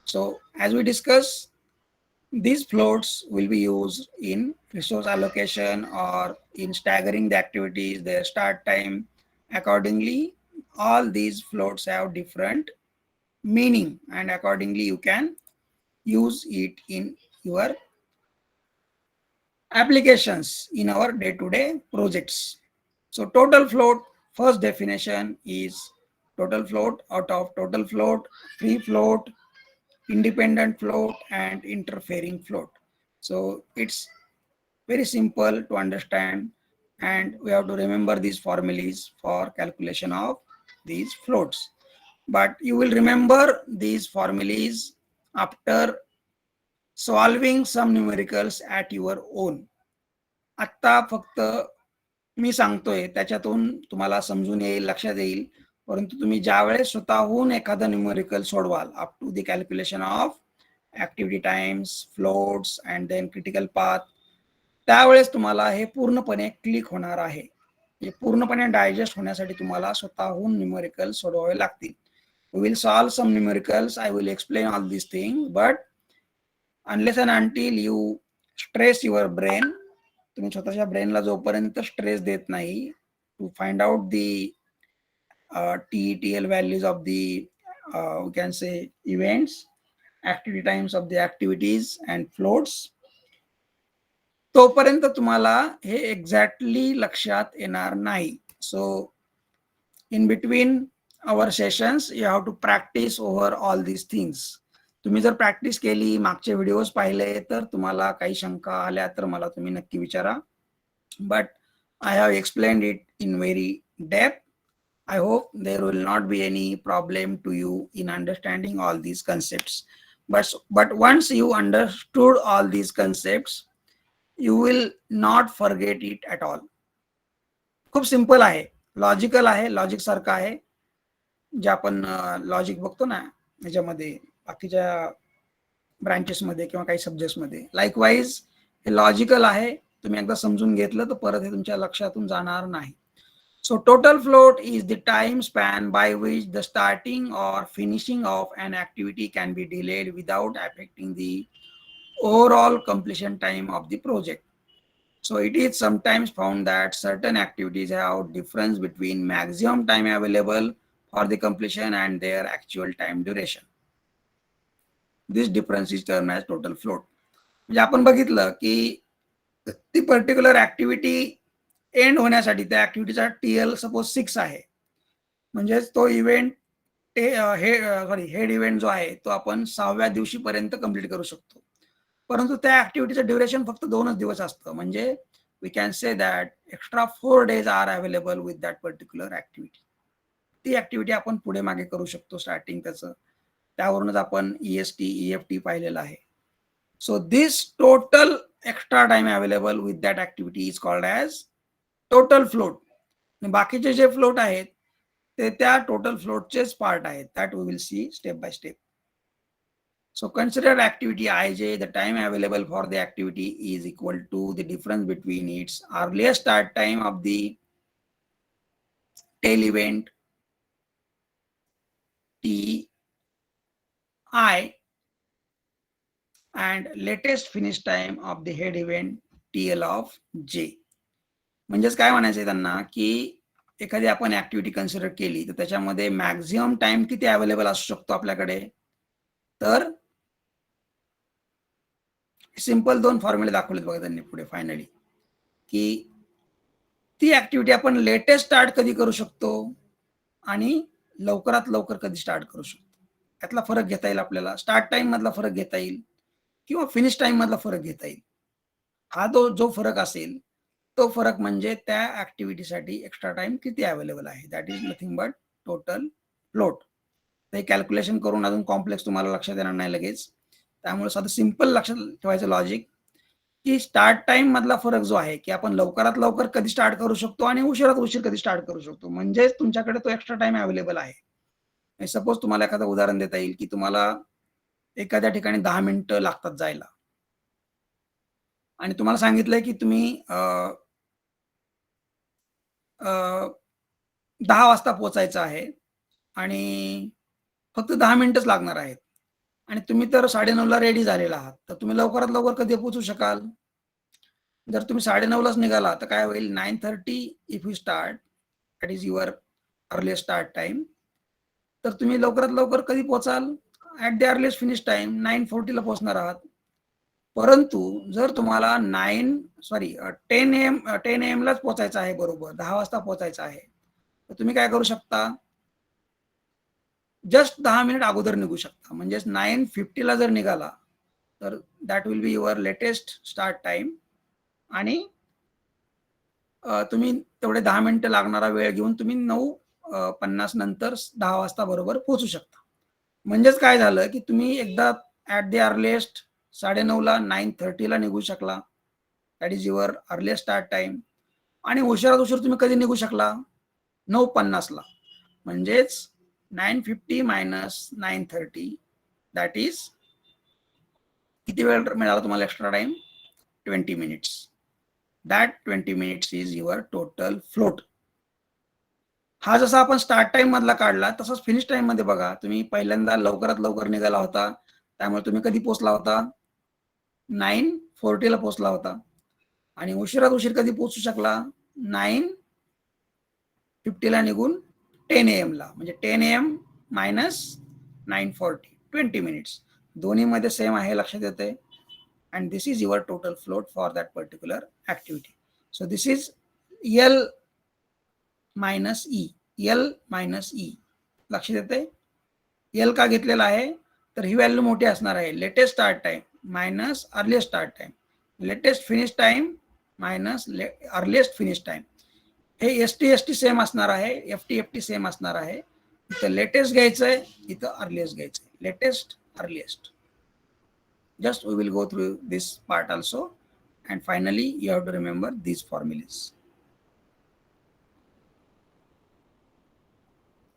S2: So as we discussed, these floats will be used in resource allocation or in staggering the activities, their start time. Accordingly, all these floats have different meaning and accordingly you can use it in your applications in our day-to-day projects. So total float, first definition is total float out of total float, free float, independent float and interfering float. So it's very simple to understand and we have to remember these formulas for calculation of these floats. But you will remember these formulas after solving some numericals at your own. आत्ता फक्त मी सांगतोय त्याच्यातून तुम्हाला समजून येईल, लक्षात येईल. परंतु तुम्ही ज्यावेळेस स्वतःहून एखादं न्यूमेरिकल सोडवाल up to the calculation of activity times, floats and then critical path, त्यावेळेस तुम्हाला हे पूर्णपणे क्लिक होणार आहे. हे पूर्णपणे डायजेस्ट होण्यासाठी तुम्हाला स्वतःहून न्यूमेरिकल सोडवावे लागतील. We will solve some numericals. I will explain all these things, but unless and until you stress your brain, तुम्ही स्वतःच्या ब्रेनला जोपर्यंत स्ट्रेस देत नाही to find out the TETL values of the we can say events, activity times of the activities and floats, तोपर्यंत तुम्हाला हे exactly लक्षात येणार नाही. सो in between our sessions you have to practice over all these things. तुम्ही जर practice केली, मागचे videos पाहिले, तर तुम्हाला काही शंका आल्या तर मला तुम्ही नक्की विचारा. But I have explained it in very depth. I hope there will not be any problem to you in understanding all these concepts. But once you understood all these concepts, you will not forget it at all. खूप simple आहे, logical आहे, logic सारखं आहे. जे आपण logic बघतो ना याच्यामध्ये बाकीच्या ब्रांचेसमध्ये किंवा काही सब्जेक्ट्समध्ये, लाईकवाईज हे लॉजिकल आहे. तुम्ही एकदा समजून घेतलं तर परत हे तुमच्या लक्षातून जाणार नाही. So total float is the time span by which the starting or finishing of an activity can be delayed without affecting the overall completion time of the project. So it is sometimes found that certain activities have difference between maximum time available for the completion and their actual time duration. This difference is termed as total float. म्हणजे आपण बघितलं की ती particular activity and होण्यासाठी त्या ऍक्टिव्हिटीचा TL suppose 6 आहे, म्हणजेच तो इव्हेंट हेड इव्हेंट जो आहे तो आपण 6व्या दिवशीपर्यंत कंप्लीट करू शकतो. परंतु त्या ऍक्टिव्हिटीचं ड्युरेशन फक्त 2च दिवस असतं. म्हणजे we can say that extra 4 days are available with that particular activity. ती ऍक्टिव्हिटी आपण पुढे मागे करू शकतो स्टार्टिंग त्याचं. त्यावरूनच आपण EST, EFT पाहिलेलं आहे. So this total extra time available with that activity is called as total float. बाकीचे जे फ्लोट आहेत ते त्या टोटल फ्लोटचेच पार्ट आहेत. That we will see step by step. So consider activity Ij. The time available for the activity is equal to the difference between its earliest start time of the tail event Ti and latest finish time of the head event TL of J. म्हणजेच काय म्हणायचंय त्यांना की एखादी आपण activity consider केली तर त्याच्यामध्ये मॅक्झिमम टाइम किती अवेलेबल असू शकतो आपल्याकडे. तर सिंपल 2 फॉर्म्युले दाखवलेत बघा त्यांनी पुढे फायनली, की ती ऍक्टिव्हिटी आपण लेटेस्ट स्टार्ट कधी करू शकतो आणि लवकरात लवकर कधी स्टार्ट करू शकतो. त्यातला फरक घेता येईल आपल्याला. स्टार्ट टाइम मधला फरक घेता येईल किंवा फिनिश टाइम मधला फरक घेता येईल. हा जो फरक असेल तो फरक म्हणजे त्या ऍक्टिव्हिटीसाठी एक्स्ट्रा टाइम किती अवेलेबल आहे. That is nothing but total float. ते कॅल्क्युलेशन करून अजून कॉम्प्लेक्स तुम्हाला लक्षात येणार नाही लगेच. त्यामुळे साधं सिंपल लक्षात ठेवायचं लॉजिक, की स्टार्ट टाइम मधला फरक जो आहे की आपण लवकरात लवकर कधी स्टार्ट करू शकतो आणि उशिरात उशीर कधी स्टार्ट करू शकतो, म्हणजेच तुमच्याकडे तो एक्स्ट्रा टाइम अवेलेबल आहे. सपोज तुम्हाला एखादं उदाहरण देता येईल की तुम्हाला एखाद्या ठिकाणी 10 मिनिटं लागतात जायला आणि तुम्हाला सांगितलंय की तुम्ही 10 वाजता पोहोचायचं आहे आणि फक्त 10 मिनिटच लागणार आहेत आणि तुम्ही तर 9:30ला रेडी झालेला आहात. तर तुम्ही लवकरात लवकर कधी पोहोचू शकाल. जर तुम्ही 9:30लाच निघाला तर काय होईल, 9:30 if you start, that is your earliest start time, तर तुम्ही लवकरात लवकर कधी पोहोचाल, at the earliest finish time 9:40ला पोहोचणार आहात. परंतु जर तुम्हाला 10 AM लाच पोहोचायचं आहे, बरोबर 10 वाजता पोहोचायचं आहे, तर तुम्ही काय करू शकता, जस्ट 10 मिनिट अगोदर निघू शकता. म्हणजेच 9:50ला जर निघाला तर that will be your latest start time आणि तुम्ही तेवढे 10 मिनिटं लागणारा वेळ घेऊन तुम्ही 9:50 नंतर 10 वाजता बरोबर पोहोचू शकता. म्हणजेच काय झालं की तुम्ही एकदा ॲट द अर्लिएस्ट 9:30ला 9:30ला निघू शकला. That is your earliest start time. आणि उशिरात उशीर तुम्ही कधी निघू शकला? 9:50ला. म्हणजेच 9:50 मायनस 9:30 दॅट इज किती वेळ मिळाला तुम्हाला extra time? 20 minutes. That 20 minutes is your total float. हा जसा आपण स्टार्ट टाइम मधला काढला तसंच फिनिश टाइम मध्ये बघा. तुम्ही पहिल्यांदा लवकरात लवकर निघाला होता, त्यामुळे तुम्ही कधी पोहोचला होता? 9:40ला पोहोचला होता. आणि उशिरात उशीर कधी पोहोचू शकला? 9:50ला निघून 10 AM ला. म्हणजे 10 AM मायनस 9:40 20 मिनिट्स. दोन्ही मध्ये सेम आहे, लक्षात येते. and this is your total float for that particular activity. So this is L minus E. L minus E. लक्षात येते? L का घेतलेला आहे? तर ही व्हॅल्यू मोठी असणार आहे. Latest start time minus earliest start time, latest finish time minus earliest finish time. हे ST सेम असणार आहे, FT सेम असणार आहे. इथं लेटेस्ट घ्यायचं आहे, इथं अर्लिएस्ट घ्यायचं आहे. Latest, earliest. Just we will go through this part also, and finally you have to remember these formulas.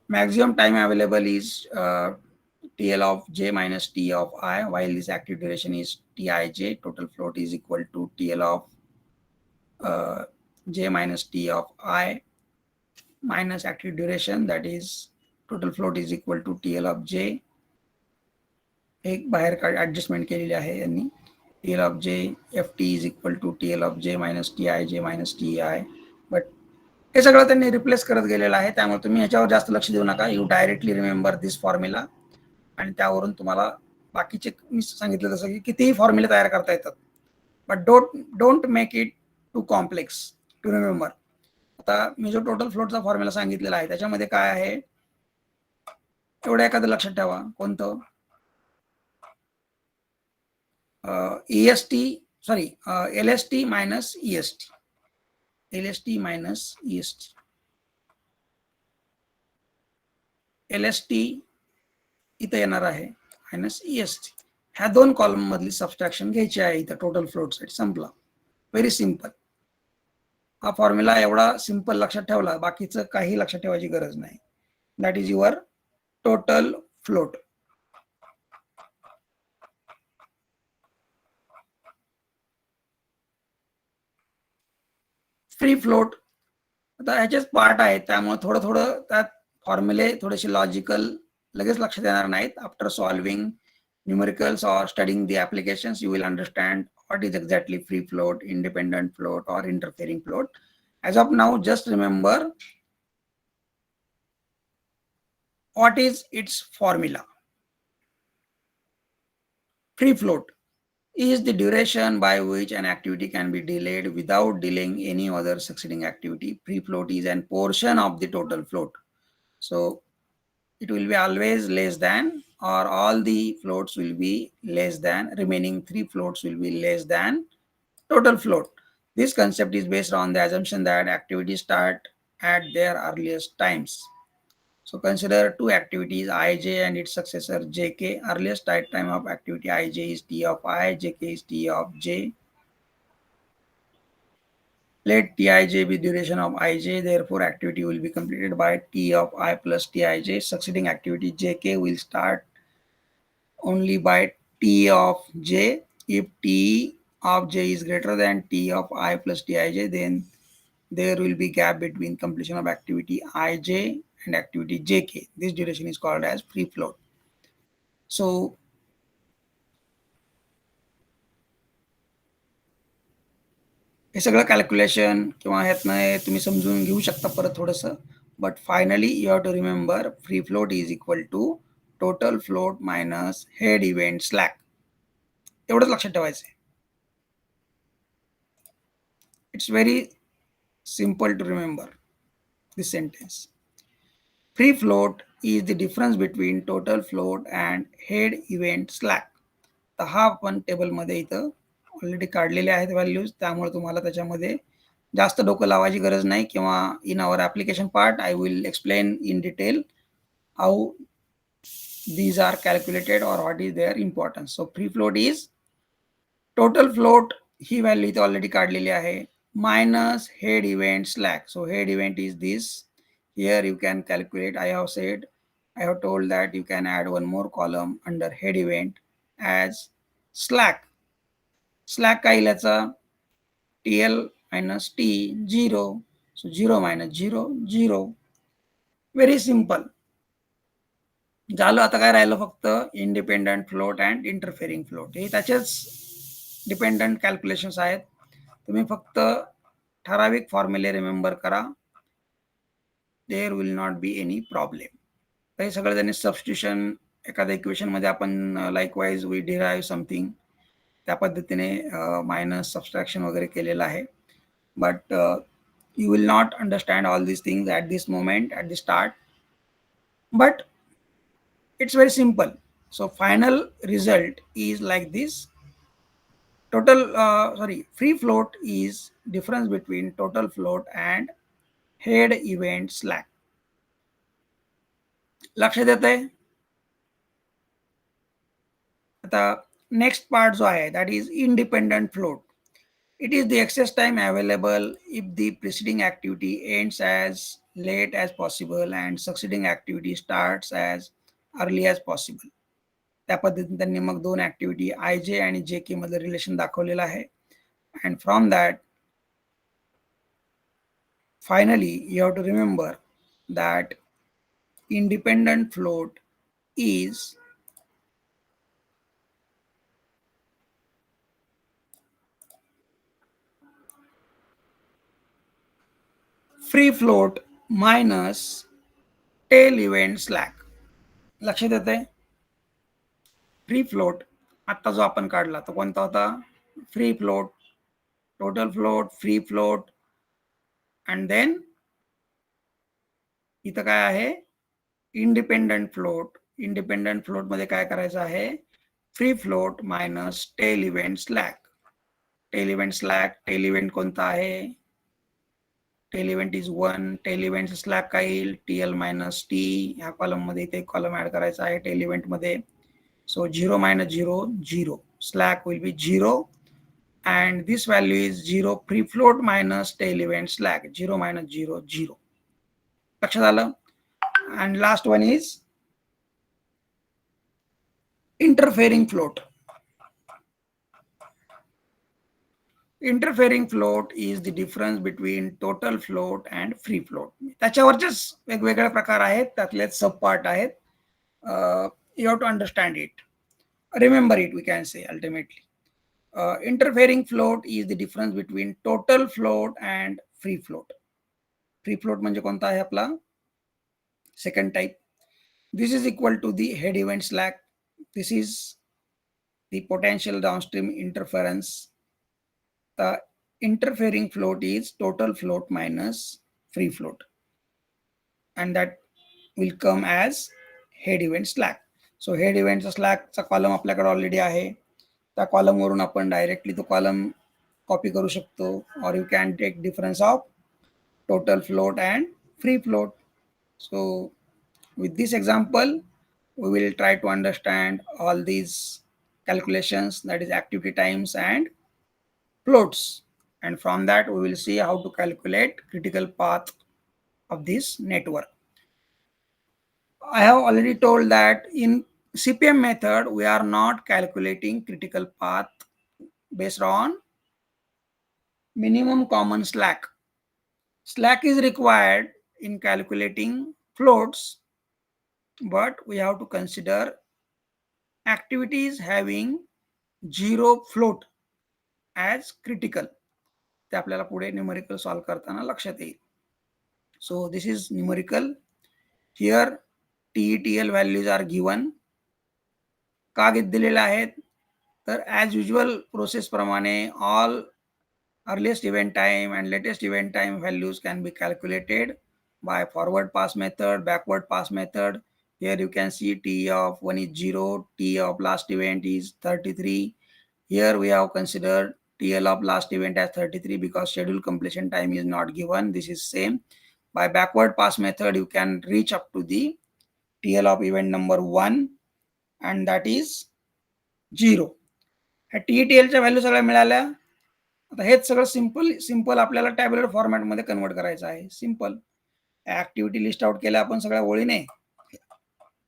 S2: Maximum time available is TL of j minus T of I, while this active duration is Tij. Total float is equal to TL of j minus T of I minus active duration, that is total float is equal to TL of j. एक बाहेर adjustment केलेली आहे यांनी. TL of j FT is equal to TL of j minus Tij minus Ti. But हे सगळं त्यांनी replace करत गेलेलं आहे, त्यामुळे तुम्ही ह्याच्यावर जास्त लक्ष देऊ नका. You directly remember this formula, आणि त्यावरून तुम्हाला बाकीचे मी सांगितलं तसं की कितीही फॉर्म्युले तयार करता येतात. But don't make it too complex to remember. आता मी जो टोटल फ्लोटचा फॉर्म्युला सांगितलेला आहे त्याच्यामध्ये काय आहे एवढं एखादं लक्षात ठेवा. कोणतं? LST minus EST. LST minus EST. LST इथं येणार आहे मायनस EST. ह्या दोन कॉलम मधली सबस्ट्रॅक्शन घ्यायची आहे इथं टोटल फ्लोट साठी. संपला. Very simple. हा फॉर्म्युला एवढा सिंपल लक्षात ठेवला, बाकीचं काही लक्षात ठेवायची गरज नाही. That is your total float. Free float आता ह्याचेच पार्ट आहेत, त्यामुळे थोडं थोडं त्यात फॉर्म्युले थोडेसे लॉजिकल लगेच लक्षात येणार नाहीत. After solving numericals or studying the applications, you will understand what is exactly free float, independent float or interfering float. As of now, just remember what is its formula. Free float is the duration by which an activity can be delayed without delaying any other succeeding activity. Free float is a portion of the total float. So it will be always less than, or all the floats will be less than, remaining 3 floats will be less than total float. This concept is based on the assumption that activities start at their earliest times. So consider two activities Ij and its successor Jk. Earliest start time of activity Ij is T of I, Jk is T of j. Let Tij be duration of Ij, therefore activity will be completed by T of I plus Tij. Succeeding activity Jk will start only by T of j. If T of j is greater than T of I plus Tij, then there will be gap between completion of activity Ij and activity Jk. This duration is called as free float. So हे सगळं calculation किंवा ह्यातनं तुम्ही समजून घेऊ शकता परत थोडंसं. But finally you have to remember free float is equal to total float minus head event slack. एवढंच लक्षात ठेवायचं आहे. It's very simple to remember this sentence. Free float is the difference between total float and head event slack. तर हा आपण टेबलमध्ये इथं already काढलेले आहेत व्हॅल्यूज, त्यामुळे तुम्हाला त्याच्यामध्ये जास्त डोकं लावायची गरज नाही. किंवा in our application part I will explain in detail how these are calculated or what is their importance. So free float is total float he value इथे ऑलरेडी काढलेली आहे. Minus head event slack. So head event is this. Here you can calculate. I have told that you can add one more column under head event as slack. Slack काय येईल याचा? TL minus T 0. So 0 minus 0 0. Very simple. झालं. आता काय राहिलं फक्त independent float and interfering float. हे त्याचेच डिपेंडंट कॅल्क्युलेशन्स आहेत. तुम्ही फक्त ठराविक फॉर्म्युले रिमेंबर करा. There will not be any problem. काही सगळेजण सबस्टिट्यूशन एखाद्या इक्वेशनमध्ये आपण लाईकवाईज वी डिराईव्ह समथिंग त्या पद्धतीने मायनस सबस्ट्रॅक्शन वगैरे केलेलं आहे. But you will not understand all these things at this moment, at the start, but it's very simple. So final result is like this. Free float is difference between total float and head event slack. लक्षात येतंय? आता next part जो आहे that is independent float. It is the excess time available if the preceding activity ends as late as possible and succeeding activity starts as early as possible. त्या पद्धतीने त्यांनी मग दोन activity आय जे आणि जे के मध्ये रिलेशन दाखवलेलं आहे. And from that finally you have to remember that independent float is free float minus tail event slack. लक्षात येतंय? फ्री फ्लोट आता जो आपण काढला तो कोणता होता? Free float, total float, free float, and then इथं काय आहे? Independent float. इंडिपेंडंट फ्लोट मध्ये काय करायचं आहे? Free float minus tail event slack. Tail event slack, tail event कोणता आहे? Tail event is 1. Tail event slack काय येईल? TL minus T. ह्या कॉलम मध्ये इथे एक कॉलम ऍड करायचा आहे टेल इव्हेंट मध्ये. सो 0 minus 0 0. Slack will be 0 and this value is 0. Free float minus tail event slack. 0 minus 0 0. लक्षात आलं? And last one is interfering float. Interfering float is the difference between total float and free float. त्याच्यावरचेच वेगवेगळे प्रकार आहेत, त्यातले सब part आहेत. You have to understand it. Remember it, we can say ultimately. Interfering float is the difference between total float and free float. Free float म्हणजे कोणता आहे आपला? Second type. This is equal to the head event slack. This is the potential downstream interference. The interfering float is total float minus free float, and that will come as head event slack. So head event slack चा column आपल्याकडे already आहे. त्या column वरून आपण directly तो column copy करू शकतो, और you can take difference of total float and free float. So with this example we will try to understand all these calculations, that is activity times and floats, and from that we will see how to calculate critical path of this network. I have already told that in CPM method we are not calculating critical path based on minimum common slack. Slack is required in calculating floats, but we have to consider activities having zero float as critical. ते आपल्याला पुढे numerical solve करताना लक्षात येईल. So this is numerical. Here TETL values are given. का दिलेले आहेत? तर ॲज युजल प्रोसेस प्रमाणे all earliest event time and latest event time values can be calculated by forward pass method, backward pass method. Here you can see T of 1 is 0, T of last event is 33. Here we have considered TL of last event as 33 because schedule completion time is not given. This is same. By backward pass method, you can reach up to the TL of event number 1 and that is 0. TETL च्या value सगळ्या मिळाल्या. आता हेच सगळं simple आपल्याला tabular फॉर्मॅटमध्ये convert करायचं आहे. Simple activity list out केल्या आपण सगळ्या ओळीने.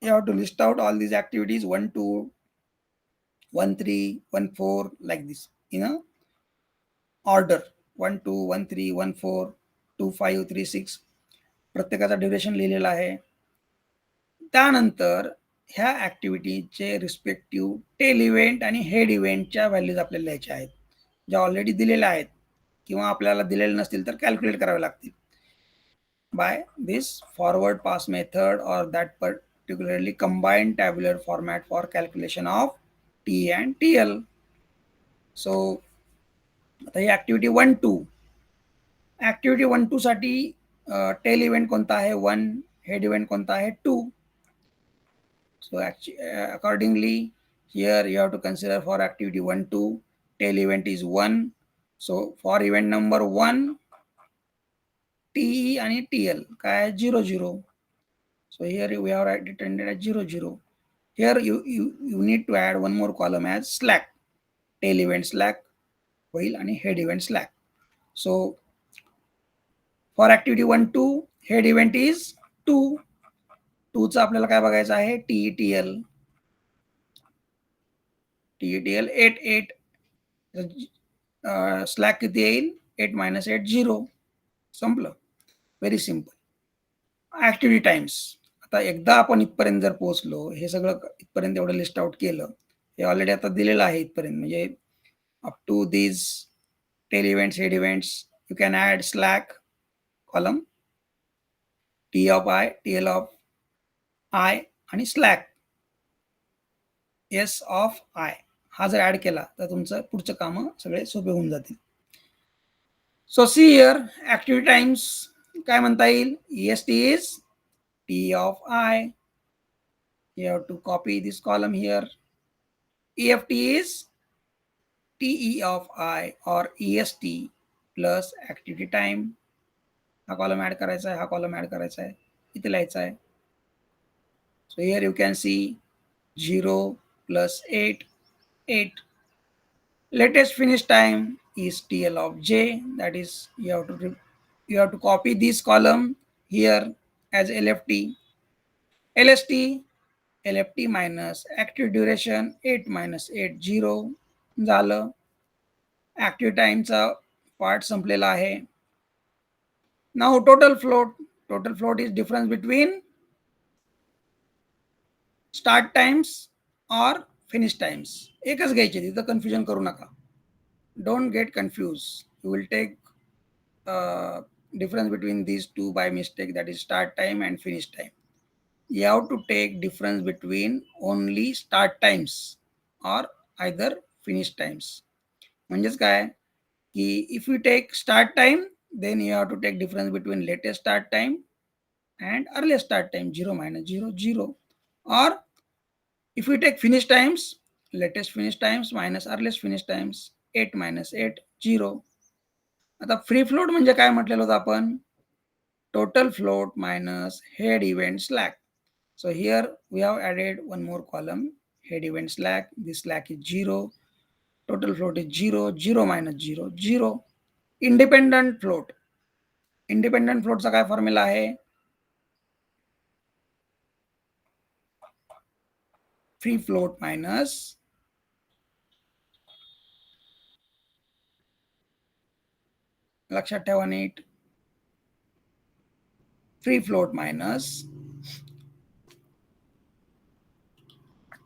S2: You have to list out all these activities 1, 2, 1, 3, 1, 4 like this in a order. 1, 2, 1, 3, 1, 4, 2, 5, 3, 6 प्रत्येकाचा ड्युरेशन लिहिलेला आहे. त्यानंतर ह्या ऍक्टिव्हिटीचे रिस्पेक्टिव्ह टेल इव्हेंट आणि हेड इव्हेंटच्या व्हॅल्यूज आपल्याला लिहायच्या आहेत, ज्या ऑलरेडी दिलेल्या आहेत किंवा आपल्याला दिलेले नसतील तर कॅल्क्युलेट करावे लागतील by this forward pass method or that particularly combined tabular format for calculation of T and TL. So आता ही ऍक्टिव्हिटी 1, 2 ऍक्टिव्हिटी 1, 2 साठी टेल इव्हेंट कोणता आहे 1, हेड इव्हेंट कोणता आहे 2. So accordingly here you have to consider for activity 1, 2 tail event is 1. So for event number 1 TE आणि TL काय 0, 0. So here we have written it as 0, 0. Here you need to add one more column as slack. Tail event slack होईल आणि head event slack. So for activity 1, 2 head event is 2. 2 चा आपल्याला काय बघायचं आहे TETL. TETL 8, 8 slack किती येईल 8 - 8 0. संपलं. Very simple. Activity times. आता एकदा आपण इथपर्यंत जर पोहोचलो, हे सगळं इथपर्यंत एवढं लिस्ट आउट केलं, हे ऑलरेडी आता दिलेलं आहे इथपर्यंत, म्हणजे up to these tail events head events you can add slack column T of I TL of I आणि स्लॅक S ऑफ आय हा जर ऍड केला तर तुमचं पुढचं कामं सगळे सोपे होऊन जातील. सो सी हिअर ऍक्टिव्हिटी टाइम्स काय म्हणता येईल EST is T of I. You have to copy this column here. EFT is TE of I or EST plus activity time. हा कॉलम ऍड करायचा आहे, हा कॉलम ऍड करायचा आहे, इथे लिहायचा आहे. So here you can see 0 plus 8, 8. Latest finish time is TL of J. That is you have to copy this column here as LFT. LST LFT minus active duration 8 - 8 0 झालं. Active टाइमचा part संपलेला आहे. Now total float is difference between start times और finish times. एकच घ्यायची, तिथं confusion करू नका. Don't get confuse. You will take difference between these two by mistake, that is start time and finish time. You have to take difference between only start times or either finish times. म्हणजेच काय की if you take start time then you have to take difference between latest start time and earliest start time 0 - 0 0, or if you take finish times latest finish times minus earliest finish times 8 - 8 0. आता free float म्हणजे काय म्हटलेलं होतं आपण total float minus head event slack. So here we have added one more column head event slack. This slack is 0. Total float is 0. 0 - 0 0. Independent float. Independent float चा काय formula आहे free float minus लक्षात ठेवा नीट free float minus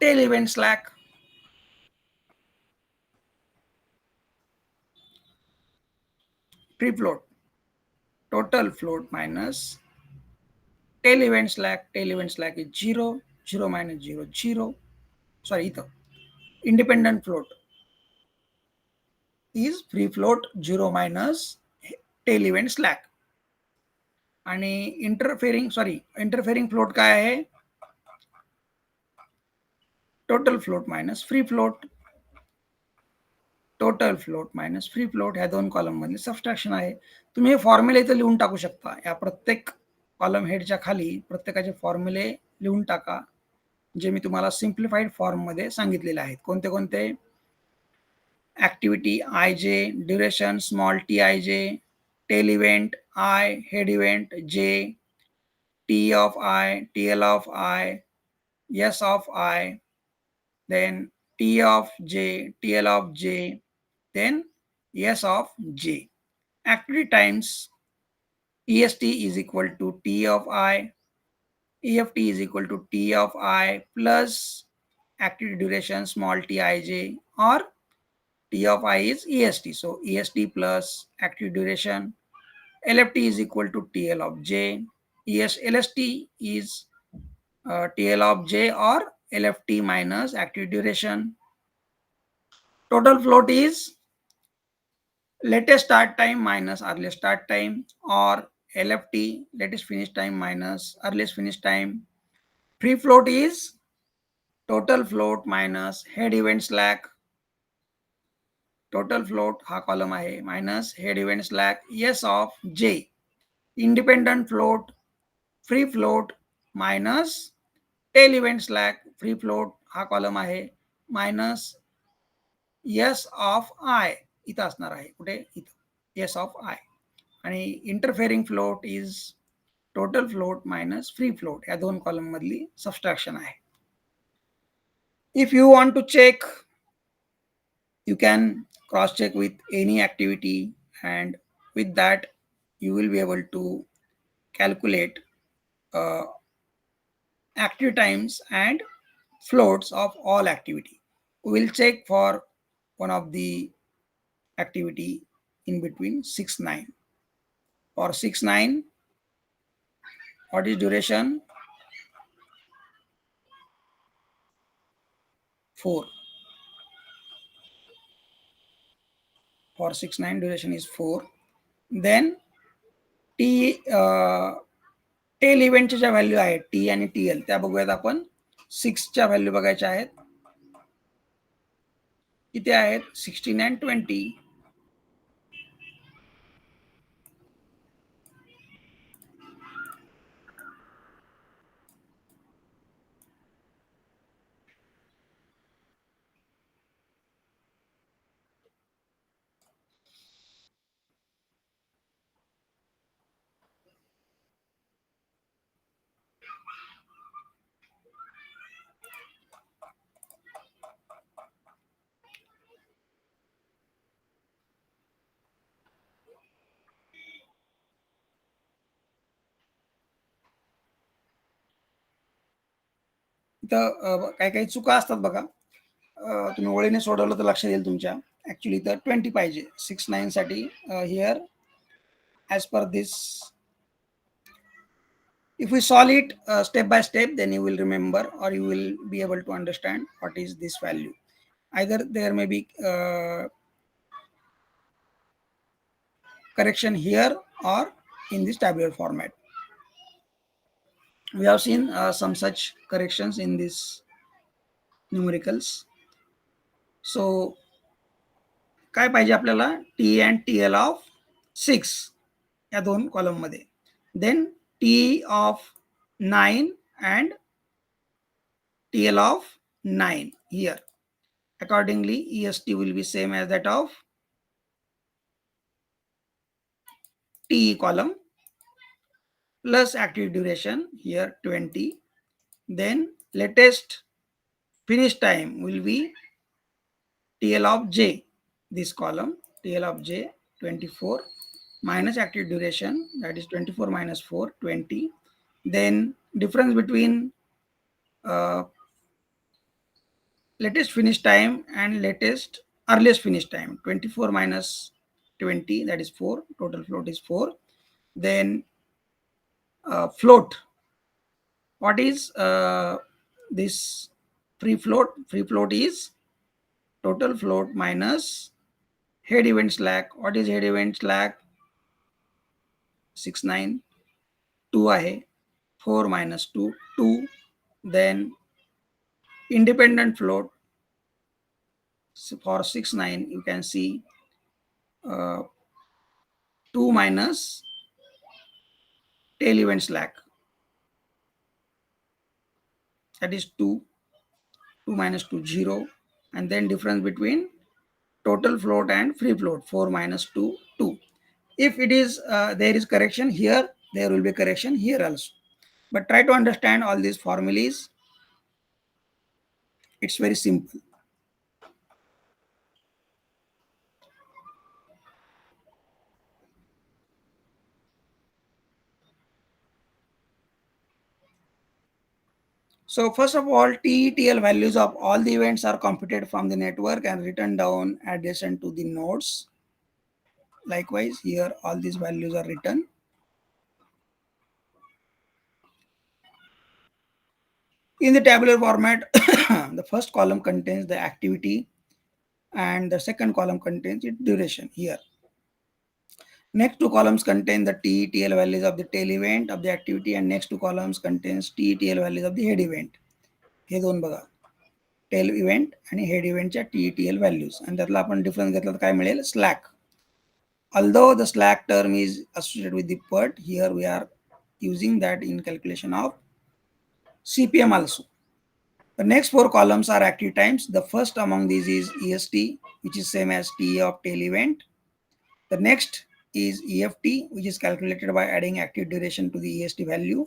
S2: tail event slack. Free float total float minus tail event slack. Tail event slack is 0. 0 - 0 0. Sorry, इथं independent float is free float 0 minus tail event slack. आणि interfering float काय आहे total float minus free float. Total float minus free float ह्या दोन column मध्ये subtraction आहे. तुम्ही हे फॉर्म्युले इथे लिहून टाकू शकता. या प्रत्येक कॉलम हेडच्या खाली प्रत्येकाचे फॉर्म्युले लिहून टाका, जे मी तुम्हाला सिम्प्लिफाईड फॉर्म मध्ये सांगितलेले आहेत. कोणते कोणते activity ij, duration small tij, tail event I, head event j, t of I, tl of I, s of I, then t of j, tl of j, then s of j. Activity times est is equal to t of I, eft is equal to t of I plus activity duration small tij, or t of I is est. So est plus activity duration. LFT is equal to TL of j. LST is TL of j or LFT minus activity duration. Total float is latest start time minus earliest start time, or LFT latest finish time minus earliest finish time. Free float is total float minus head event slack. Total float हा column आहे minus head event slack s of j. Independent float, free float minus tail event slack. Free float हा column आहे minus s of I. इथं असणार आहे, कुठे इथं s of I. आणि interfering float is total float minus free float, या दोन कॉलम मधली सबस्ट्रॅक्शन आहे. If you want to check, you can cross check with any activity, and with that you will be able to calculate active times and floats of all activity. We will check for one of the activity in between 6 9. For 6 9, what is duration? 4. For 6 9 duration is 4. Then t tell इव्हेंटच्या ज्या value आहेत T आणि T L, त्या बघूयात आपण. 6च्या value बघायच्या आहेत. किती आहेत? 16 and 20. इथं काही काही चुका असतात बघा. तुम्ही ओळीने सोडवलं तर लक्षात येईल तुमच्या. ऍक्च्युली तर 20 पाहिजे 6 9 साठी. Here as per this, if we solve it step by step, then you will remember, or you will be able to understand what is this value. Either there may be correction here or in this tabular format. We have seen some such corrections in this numericals. So काय पाहिजे आपल्याला? T and T L of 6 या दोन column मध्ये. Then T of 9 and TL of 9 here. Accordingly, EST will be same as that of TE column plus active duration here 20. Then latest finish time will be TL of J, this column TL of J 24 minus active duration, that is 24 minus 4 20. Then difference between latest finish time and latest earliest finish time, 24 minus 20, that is 4. Total float is 4. Then float, what is this free float? Free float is total float minus head event slack. What is head event slack? 6 9 2 आहे. 4 minus 2 2. Then independent float, so for 6 9 you can see 2 minus tail event slack, that is 2. 2 minus 2 0. And then difference between total float and free float, 4 minus 2, 2. If it is there is correction here, there will be correction here also. But try to understand all these formulas. It's very simple. So first of all, TETL values of all the events are computed from the network and written down adjacent to the nodes. Likewise, here all these values are written. In the tabular format, the first column contains the activity and the second column contains its duration here. Next two columns contain the TETL values of the tail event of the activity and next two columns contains TETL values of the head event. हे दोन बघा, tell event आणि head इव्हेंटच्या TETL values आणि त्यातला आपण difference घेतला तर काय मिळेल slack. Although the slack term is associated with the PERT, here we are using that in calculation of CPM also. The next four columns are active times. The first among these is EST, which is same as TA of tail event. The next is EFT, which is calculated by adding active duration to the EST value.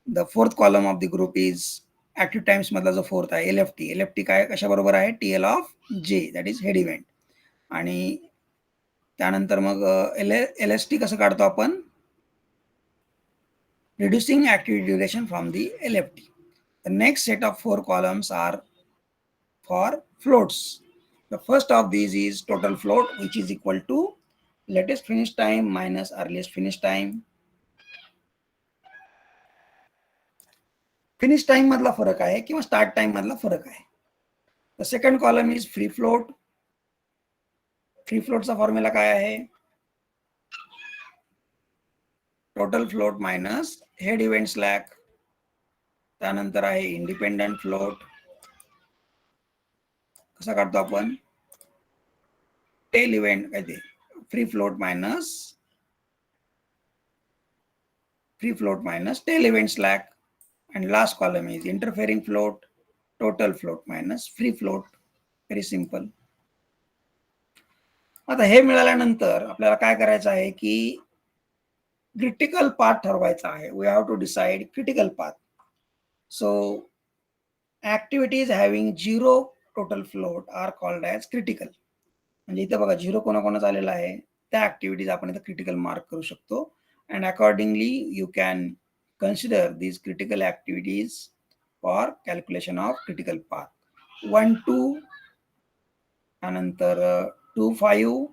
S2: The fourth column of the group is active times मधला जो fourth आहे LFT. LFT काय कशा बरोबर आहे TL of J, that is head event. आणि त्यानंतर मग LST कसं काढतो आपण, reducing activity duration from the LFT. The next set of four columns are for floats. The first of these is total float, which is equal to latest finish time minus earliest finish time. Finish time मधला फरक आहे किंवा start time मधला फरक आहे. The second column is free float. Free float चा formula काय आहे, total float minus head event slack. त्यानंतर आहे इंडिपेंडंट फ्लोट. कसा काढतो आपण, टेल इव्हेंट काय ते free float minus tail event slack. and last column is interfering float, total float minus free float. Very simple. आता हे मिळाल्यानंतर आपल्याला काय करायचं आहे की क्रिटिकल पाथ ठरवायचा आहे. We have to decide critical path. So activities having zero total float are called as critical. म्हणजे इथं बघा झिरो कोणाकोणाचा आलेला आहे, त्या ऍक्टिव्हिटीज आपण इथं क्रिटिकल मार्क करू शकतो. And accordingly you can consider these critical activities for calculation of critical path. 1, 2 त्यानंतर 2, 5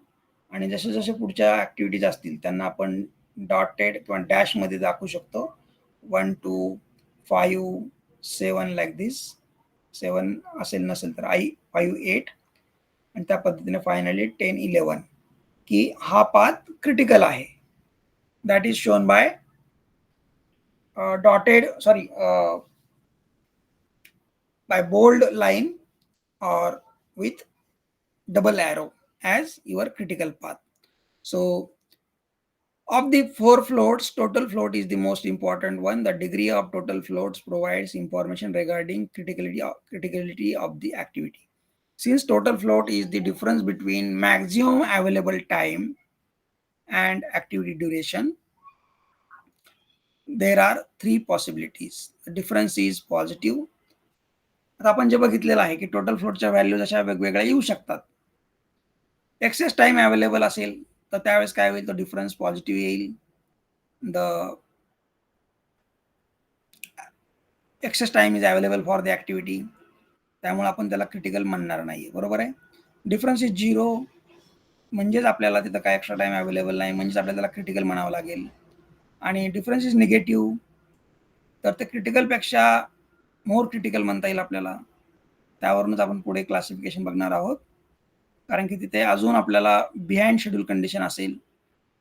S2: आणि जसे जसे पुढच्या ऍक्टिव्हिटीज असतील त्यांना आपण डॉटेड किंवा डॅश मध्ये दाखवू शकतो. 1, 2, 5, 7 लाईक दिस. 7 असेल नसेल तर 5, 8 आणि त्या पद्धतीने फायनली 10, 11 की हा पाथ क्रिटिकल आहे. That is shown bye dotted, by bold line or with double arrow as your critical path. So of the four floats, total float is the most important one. The degree of total floats provides information regarding criticality of the activity. Since total float is the difference between maximum available time and activity duration, there are three possibilities. The difference is positive. आता आपण जे बघितलेलं आहे की total फ्लोटच्या values अशा वेगवेगळ्या येऊ शकतात. Access time available असेल तर त्यावेळेस काय होईल, तो डिफरन्स पॉझिटिव्ह येईल. The excess time is available for the activity, त्यामुळे आपण त्याला क्रिटिकल म्हणणार नाही. बरोबर आहे. डिफरन्स इज झिरो म्हणजेच आपल्याला तिथं काय एक्स्ट्रा टाइम अवेलेबल नाही, म्हणजेच आपल्याला त्याला क्रिटिकल म्हणावं लागेल. आणि डिफरन्स इज निगेटिव्ह तर ते क्रिटिकलपेक्षा मोर क्रिटिकल म्हणता येईल आपल्याला. त्यावरूनच आपण पुढे क्लासिफिकेशन बघणार आहोत, कारण की तिथे अजून आपल्याला बिहाइंड शेड्यूल कंडिशन असेल.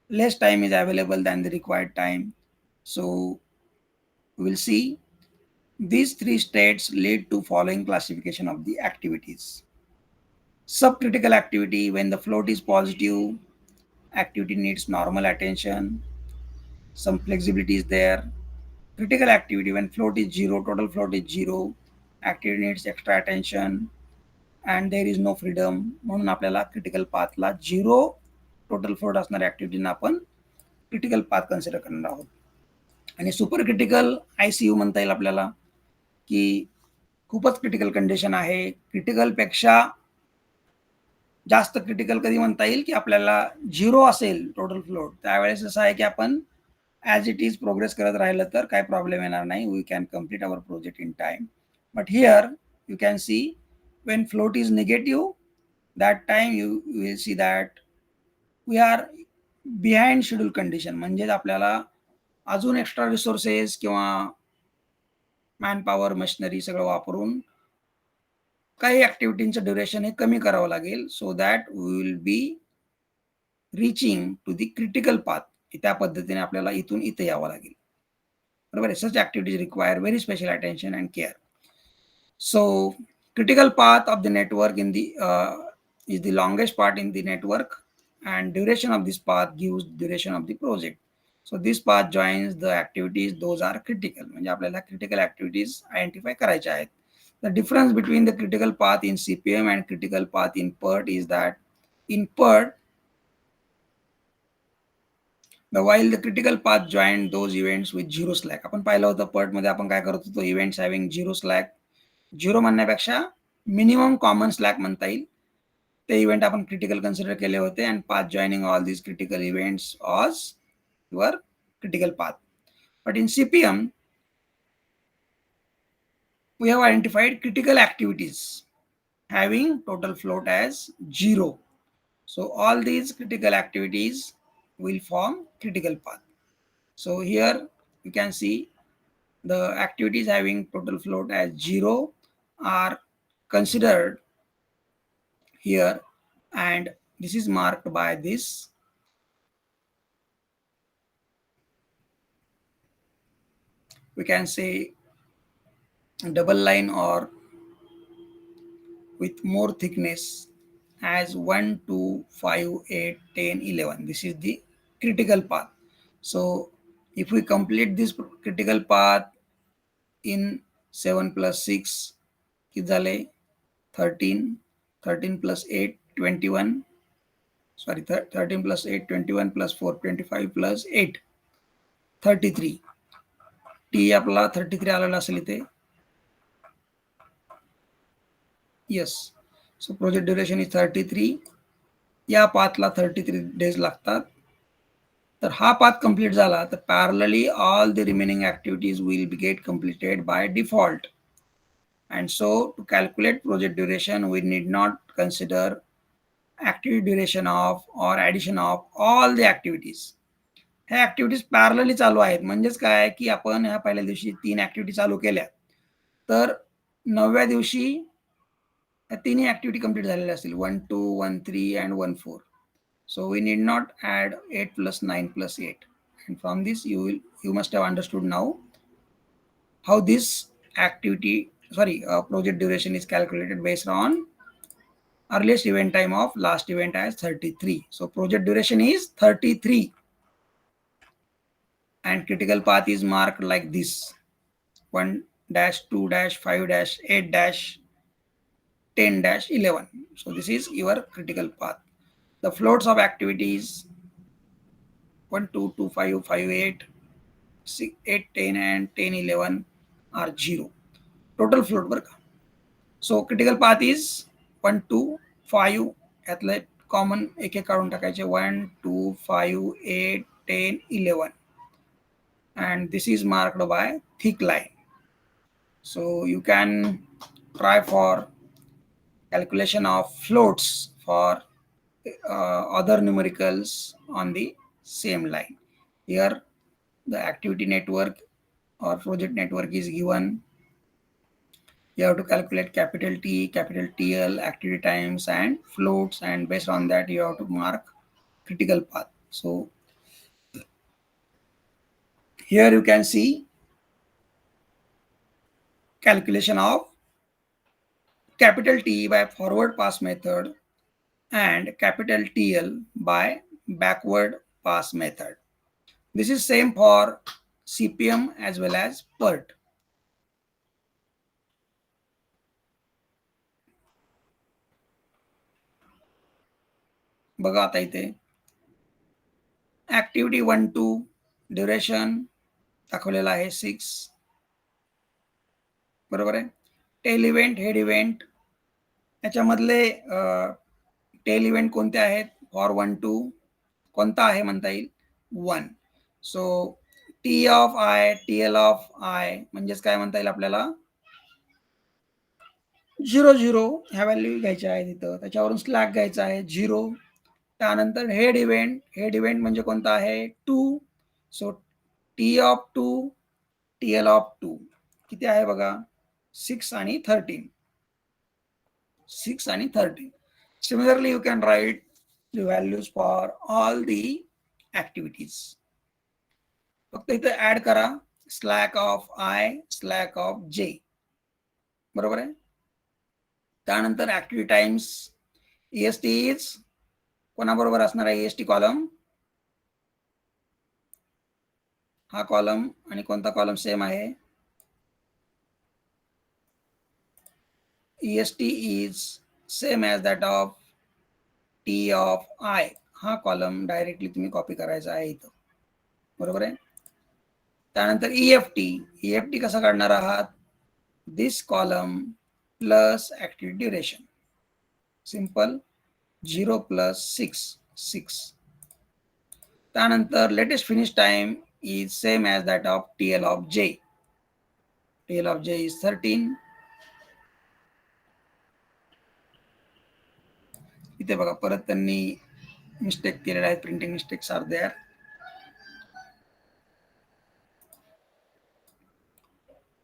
S2: Less time is available than the required time. So will see these three states lead to following classification of the activities. Subcritical activity, when the float is positive, activity needs normal attention, some flexibility is there. Critical activity, when float is zero, total float is zero, activity needs extra attention. And there is no freedom, म्हणून आपल्याला critical पाथला 0 total float असणाऱ्या ॲक्टिव्हिटीना आपण critical path consider करणार आहोत. आणि super critical ICU म्हणता येईल आपल्याला, की खूपच क्रिटिकल कंडिशन आहे. क्रिटिकलपेक्षा जास्त क्रिटिकल कधी म्हणता येईल, की आपल्याला 0 असेल टोटल फ्लोट, त्यावेळेस असं आहे की आपण ॲज इट इज प्रोग्रेस करत राहिलं तर काही प्रॉब्लेम येणार नाही. We can complete our project in time. But here you can see when float is negative, that time you will see that we are behind schedule condition. म्हणजेच आपल्याला अजून extra resources किंवा मॅनपॉवर मशिनरी सगळं वापरून काही ॲक्टिव्हिटींचं duration हे कमी करावं लागेल, so that we will be reaching to the critical path. त्या पद्धतीने आपल्याला इथून इथे यावं लागेल. बरोबर आहे. Such activities require very special attention and care. So critical path of the network is the longest part in the network, and duration of this path gives duration of the project. So this path joins the activities those are critical. म्हणजे आपल्याला critical activities identify करायच्या आहेत. The difference between the critical path in CPM and critical path in PERT is that in PERT, while the critical path joined those events with zero slack. आपण पाहिलं होतं PERT मध्ये आपण काय करत होतो, events having zero slack. 0 म्हणण्यापेक्षा minimum common slack म्हणता येईल, ते इव्हेंट आपण क्रिटिकल कन्सिडर केले होते. And path joining all these critical events was your critical path. But in CPM we have identified critical activities having total float as 0. So all these critical activities will form critical path. So here you can see the activities having total float as 0 are considered here, and this is marked by this we can say double line or with more thickness as 1 2 5 8 10 11. This is the critical path. So if we complete this critical path in 7 plus 6 किती झाले 13, 13 plus 8 21, sorry 13 plus 8 21 plus 4 25 plus 8 33. T आपला 33 आलेला असेल इथे. Yes. So project duration is 33. या पाथला 33 days लागतात. तर हा पाथ कंप्लीट झाला तर parallelly all the remaining activities will be gate completed by default. And so to calculate project duration, we need not consider activity duration of or addition of all the activities. ह्या activities parallelly चालू आहेत. म्हणजेच काय की आपण ह्या पहिल्या दिवशी 3 ॲक्टिव्हिटी चालू केल्या तर 9व्या दिवशी तिन्ही ॲक्टिव्हिटी कंप्लीट झालेल्या असतील 1 2 1 3 and 1 4. So we need not add 8 plus 9 plus 8. And from this you must have understood now how this project duration is calculated based on earliest event time of last event as 33. So project duration is 33 and critical path is marked like this 1-2-5-8-10-11. So this is your critical path. The floats of activities 1 2 2 5 5 8 6 8 10 and 10 11 are 0 total float बर का. So critical path is 1 2 5 यातले common एक एक काढून टाकायचे 1 2 5 8 10 11 and this is marked by thick line. So you can try for calculation of floats for other numericals on the same line. Here the activity network or project network is given. You have to calculate capital T, capital TL, activity times and floats, and based on that you have to mark critical path. So here you can see calculation of capital T by forward pass method and capital TL by backward pass method. This is same for CPM as well as PERT. बघा आता इथे activity 1 2 duration दाखवलेला आहे 6, बरोबर आहे. Tail event, head event, याच्यामधले tail event कोणते आहेत फॉर 1 2, कोणता आहे म्हणता येईल 1. So T of I, TL of I म्हणजेच काय म्हणता येईल आपल्याला 0 0 ह्या व्हॅल्यू घ्यायच्या आहेत इथं. त्याच्यावरून स्लॅक घ्यायचा आहे 0. त्यानंतर हेड इव्हेंट म्हणजे कोणता आहे 2. सो टी ऑफ 2, टीएल ऑफ 2 किती आहे बघा 6 आणि 13. 6 आणि 13. Similarly, you can write the values for all the activities. फक्त इथे ऍड करा slack of I, slack of J, बरोबर आहे. त्यानंतर ऍक्टिव्हिटी टाइम्स EST इज कोणाबरोबर असणार आहे EST कॉलम, हा कॉलम आणि कोणता कॉलम सेम आहे EST is same as that of T of I. हा कॉलम डायरेक्टली तुम्ही कॉपी करायचा आहे इथं, बरोबर आहे. त्यानंतर EFT कसं काढणार आहात this column plus activity duration, simple 0 plus 6. त्यानंतर latest finish time is same as that of TL of J. TL of J is 13. इथे बघा परत त्यांनी मिस्टेक केलेला आहे, printing mistakes are there.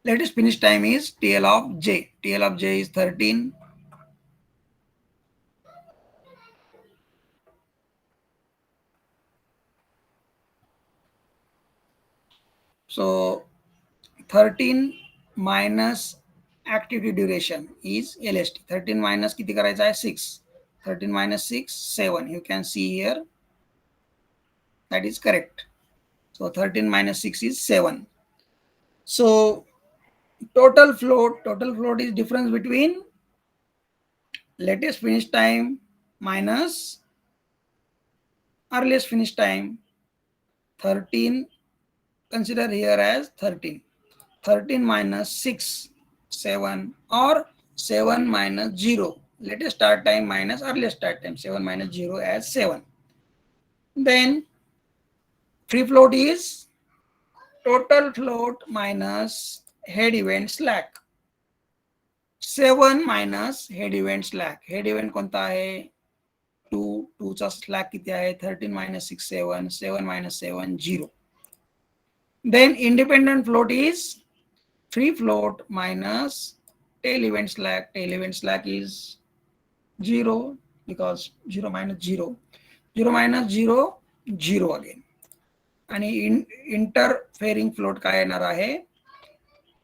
S2: Latest finish time is TL of J. TL of J is 13. So 13 minus activity duration is LST. 13 minus किती करायचा आहे 6. 13 minus 6 7. You can see here that is correct. So 13 minus 6 is 7. So total float is difference between latest finish time minus earliest finish time. 13 consider here as 13. 13 minus 6 7, or 7 minus 0 latest start time minus earliest start time. 7 minus 0 as 7. Then free float is total float minus head event slack. 7 minus head event slack. head event कोणता आहे 2 चा slack किती आहे 13 minus 6 7. 7 minus 7 0. Then independent float is free float minus tail event slack. Tail event slack is 0 because 0 minus 0. 0 minus 0 0 again. आणि interfering float काय येणार आहे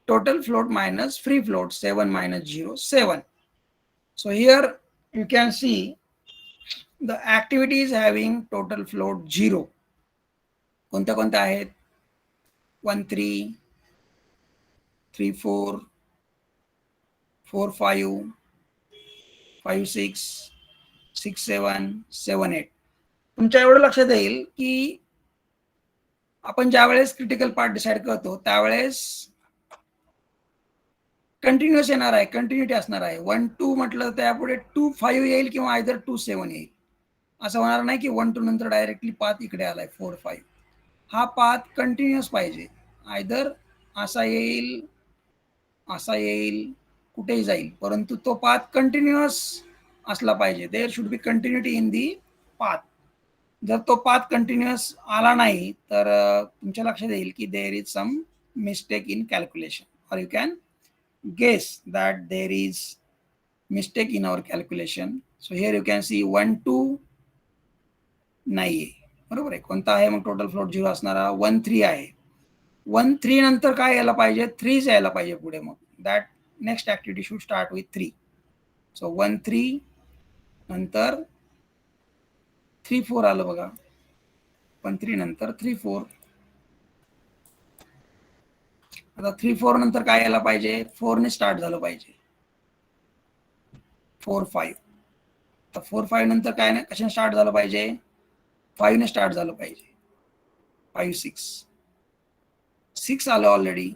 S2: total float minus free float. 7 minus 0 7. So here you can see the activities having total float 0 कोणत्या कोणत्या आहेत 1 3 3 4 4 5 5 6 6 7 7 8. तुमच्या एवढं लक्षात येईल की आपण ज्या वेळेस क्रिटिकल पार्ट डिसाइड करतो त्यावेळेस कंटिन्युअस येणार आहे, कंटिन्युटी असणार आहे. 1 2 म्हटलं त्यापुढे 2 5 येईल किंवा आयदर 2 7 येईल. असं होणार नाही की 1 2 नंतर डायरेक्टली पाथ इकडे आलाय 4 5. हा पाथ कंटिन्युअस पाहिजे, आयदर असा येईल असा येईल कुठेही जाईल, परंतु तो पाथ कंटिन्युअस असला पाहिजे. There should be continuity in the path. जर तो पाथ कंटिन्युअस आला नाही तर तुमच्या लक्षात येईल की there is some mistake in calculation, और you can guess that there is mistake in our calculation. So here you can see 1 2 नाहीये, बरोबर आहे. कोणता आहे मग टोटल फ्लोट 0 असणारा 1 3 आहे. 1 3 नंतर काय यायला पाहिजे 3 यायला पाहिजे पुढे. मग that next activity should start with 3. So 1 3 नंतर 3 4 आलं बघा. 1 3 नंतर 3 4. आता 3 4 नंतर काय यायला पाहिजे 4 ने स्टार्ट झालं पाहिजे 4 5. तर 4 5 नंतर काय नाही, कशाने स्टार्ट झालं पाहिजे, 5 ने स्टार्ट झालं पाहिजे. 5 6 आलं ऑलरेडी.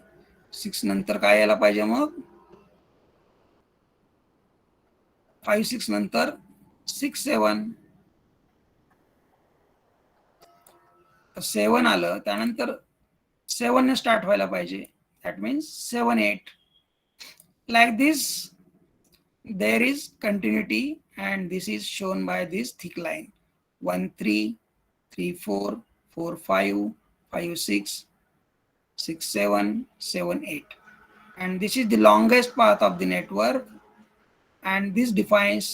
S2: 6 नंतर काय यायला पाहिजे, मग 5 6 नंतर 6 7. 7 आलं, त्यानंतर 7 ने स्टार्ट व्हायला पाहिजे. That means 7 8. Like this there is continuity, and this is shown by this thick line. 1 3 3 4 4 5 5 6 6 7 7 8, and this is the longest path of the network, and this defines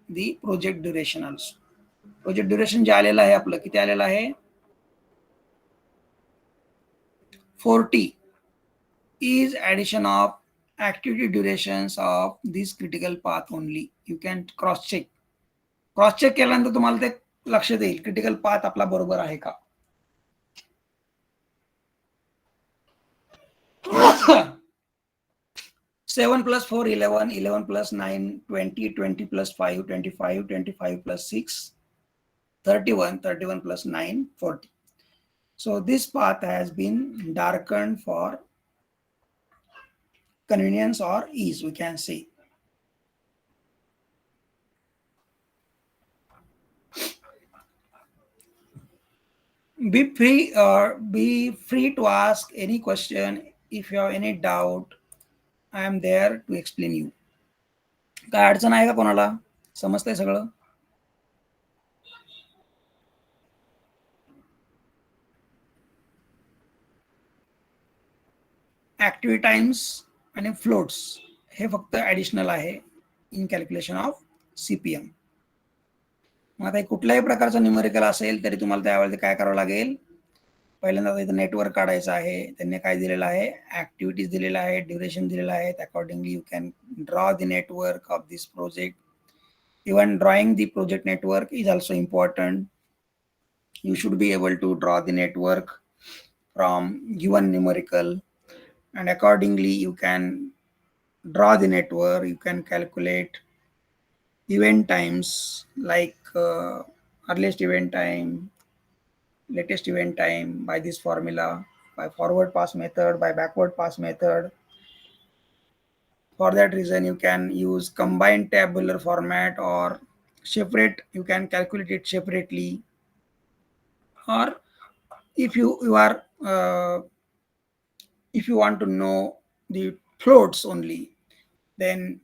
S2: the project duration also. Project duration जे आलेलं आहे आपलं, किती आलेलं आहे, 40 is addition of activity durations of this critical path only. You can cross check. Cross check केल्यानंतर तुम्हाला ते लक्षात येईल क्रिटिकल पाथ आपला बरोबर आहे का. Seven plus 4 11, 11 plus 9 20, 20 plus 5 25, 25 plus 6 31, 31 plus 9 40. So this path has been darkened for convenience or ease, we can say. Be free to ask any question. If you have any doubt, I am there to explain you. काय अडचण आहे का कोणाला, समजतंय सगळं. Activity times आणि floats हे फक्त additional आहे इन कॅल्क्युलेशन ऑफ सीपीएम. मग आता कुठल्याही प्रकारचं न्यूमेरिकल असेल तरी तुम्हाला त्यावेळेस काय करावं लागेल, पहिल्यांदा इथं नेटवर्क काढायचं आहे. त्यांनी काय दिलेलं आहे, ऍक्टिव्हिटीज दिलेलं आहे, ड्युरेशन दिलेलं आहे. Accordingly you can draw the network of this project. Even drawing the project network is also important. You should be able to draw the network from given numerical, and accordingly you can draw the network. You can calculate event times like earliest event time, latest event time by this formula, by forward pass method, by backward pass method. For that reason you can use combined tabular format, or separate, you can calculate it separately. Or if you are if you want to know the floats only, then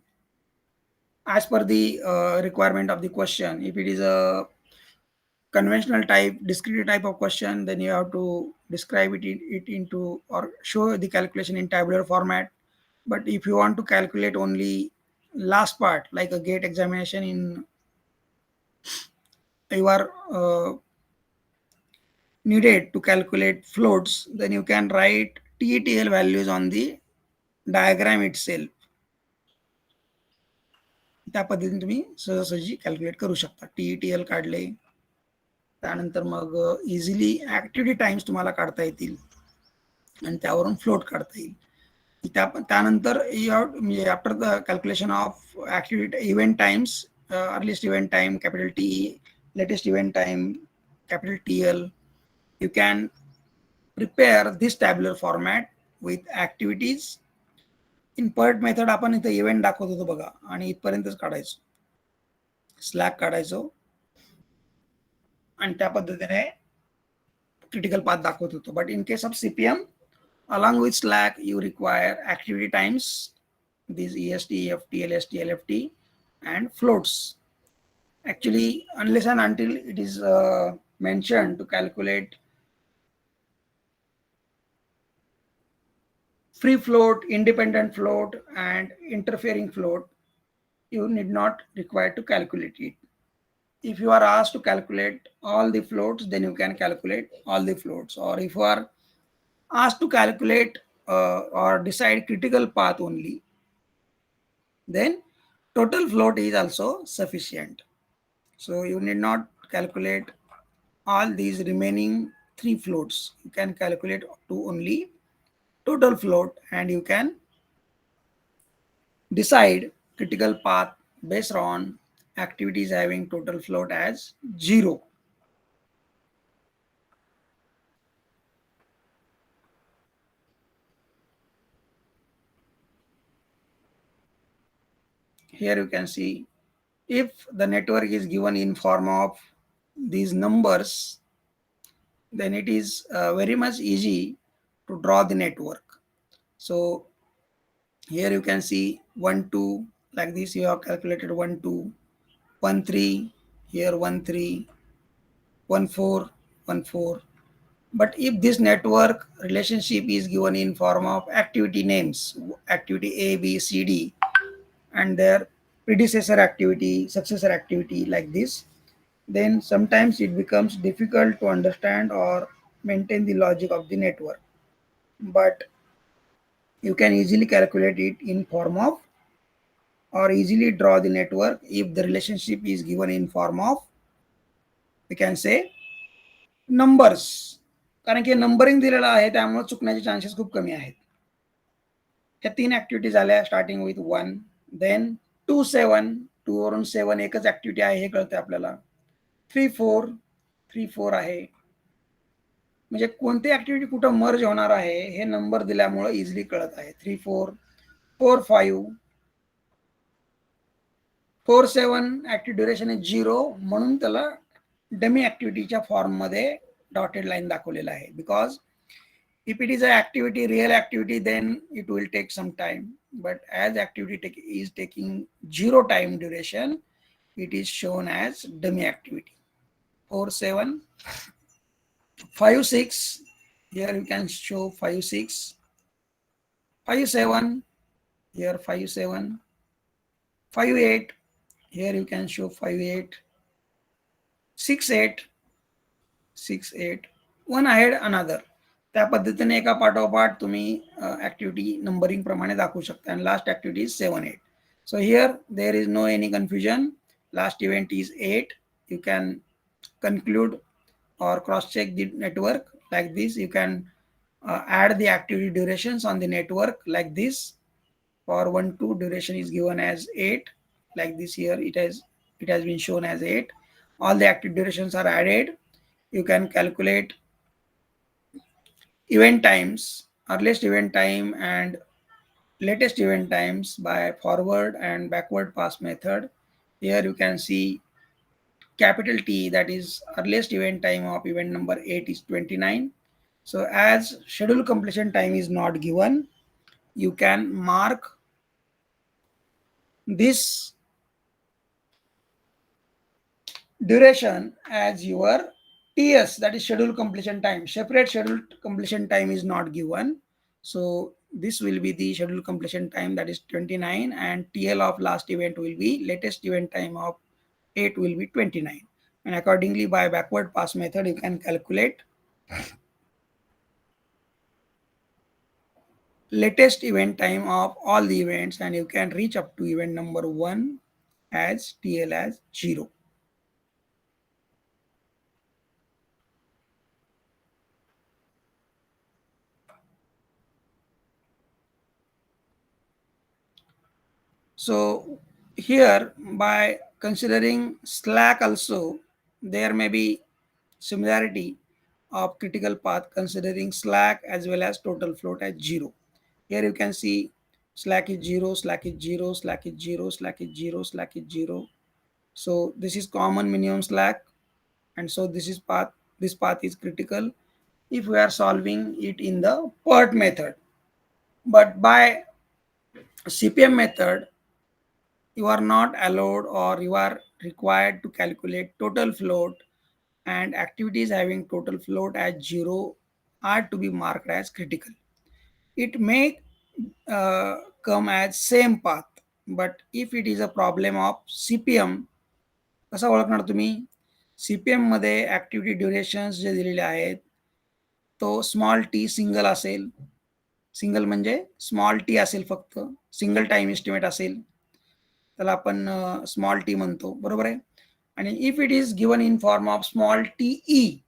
S2: as per the requirement of the question, if it is a conventional type, discrete type of question, then you have to describe it into or show the calculation in tabular format. But if you want to calculate only last part, like a gate examination, in you are needed to calculate floats, then you can write TETL values on the diagram itself. त्या पद्धतीने तुम्ही सहजासहजी calculate करू शकता. TETL काढले, त्यानंतर मग easily activity times तुम्हाला काढता येतील आणि त्यावरून फ्लोट काढता येईल. त्यानंतर after the calculation of activity event times, earliest event time capital T, latest event time capital TL, you can prepare this tabular format with activities. In PERT method आपण इथे इव्हेंट दाखवत होतो बघा, आणि इथपर्यंतच काढायचो, स्लॅक काढायचो आणि त्या पद्धतीने क्रिटिकल पाथ दाखवत होतो. But in case of CPM, along with slack you require activity times, these EST, EFT, LST, LFT, and floats. Actually, unless and until it is mentioned to calculate free float, independent float, and interfering float, you need not require to calculate it. If you are asked to calculate all the floats, then you can calculate all the floats. Or if you are asked to calculate or decide critical path only, then total float is also sufficient. So you need not calculate all these remaining 3 floats. You can calculate to only total float, and you can decide critical path based on activity is having total float as 0. Here you can see if the network is given in form of these numbers, then it is very much easy to draw the network. So here you can see 1 2, like this you have calculated 1 2, 1 3, here 1 3, 1 4, 1 4. But if this network relationship is given in form of activity names, activity A, B, C, D, and their predecessor activity, successor activity like this, then sometimes it becomes difficult to understand or maintain the logic of the network. But you can easily calculate it in form of or easily draw the network if the relationship is given in form of, we can say, numbers. कारण की numbering दिलेलं आहे त्यामुळे चुकण्याचे chances खूप कमी आहेत. ह्या 3 activity झाल्या स्टार्टिंग विथ 1, देन 2 7, 2 वरून 7 एकच ऍक्टिव्हिटी आहे हे कळतंय आपल्याला. 3 4, 3 4 आहे. म्हणजे कोणती ऍक्टिव्हिटी कुठं मर्ज होणार आहे हे नंबर दिल्यामुळे इझिली कळत आहे. 3 4, 4 5, 4 7 ऍक्टिव्ह ड्युरेशन आहे 0 म्हणून त्याला डमी ऍक्टिव्हिटीच्या फॉर्म मध्ये डॉटेड लाईन दाखवलेला आहे. Because if it is an activity, real activity, then it will take some time. But as activity is taking 0 time duration, it is shown as dummy activity. 4 7, 5 6. Here you can show 5 6, 5 7. Here 5 7, 5 8. Here you can show 5 8, 6 8, 6 8. One ahead another. त्या पद्धतीने एका पाठोपाठ तुम्ही activity numbering प्रमाणे दाखवू शकता. आणि last activity is 7 8. So here there is no any confusion. Last event is 8. You can conclude or cross check the network like this. You can add the activity durations on the network like this. For 1 2 duration is given as 8 like this. Here it has been shown as 8. All the active durations are added. You can calculate event times, earliest event time and latest event times by forward and backward pass method. Here you can see capital T, that is earliest event time of event number 8 is 29. So as schedule completion time is not given, you can mark this duration as your TS, that is schedule completion time. Separate schedule completion time is not given. So this will be the schedule completion time, that is 29, and TL of last event will be latest event time of 8 will be 29. And accordingly by backward pass method you can calculate latest event time of all the events, and you can reach up to event number 1 as TL as 0. So here by considering slack also, there may be similarity of critical path considering slack as well as total float as 0. Here you can see slack is 0, slack is 0, slack is 0, slack is 0, slack is 0. So this is common minimum slack, and so this path is critical if we are solving it in the PERT method. But by CPM method, you are not allowed or you are required to calculate total float, and activities having total float as 0 are to be marked as critical. It may come as same path, but if it is a problem of CPM, कसा ओळखणार तुम्ही? CPM मध्ये activity ड्युरेशन्स जे दिलेले आहेत तो small T single असेल. Single म्हणजे small T असेल, फक्त सिंगल टाइम एस्टिमेट असेल, त्याला आपण स्मॉल टी म्हणतो, बरोबर आहे. आणि if it is given in form of small T E,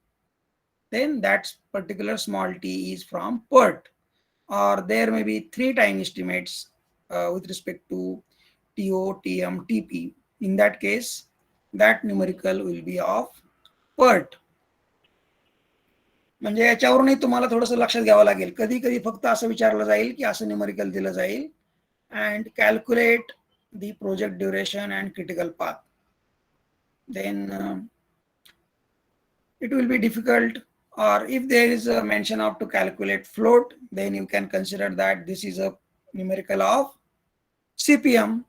S2: then that particular small t is from PERT, or there may be 3 time estimates with respect to TO, TM, TP. In that case, that numerical will be of PERT. म्हणजे याच्यावरूनही तुम्हाला थोडंसं लक्षात घ्यावं लागेल. कधी कधी फक्त असं विचारलं जाईल की असं न्यूमेरिकल दिलं जाईल and calculate the project duration and critical path. Then it will be difficult, or if there is a mention of to calculate float, then you can consider that this is a numerical of CPM.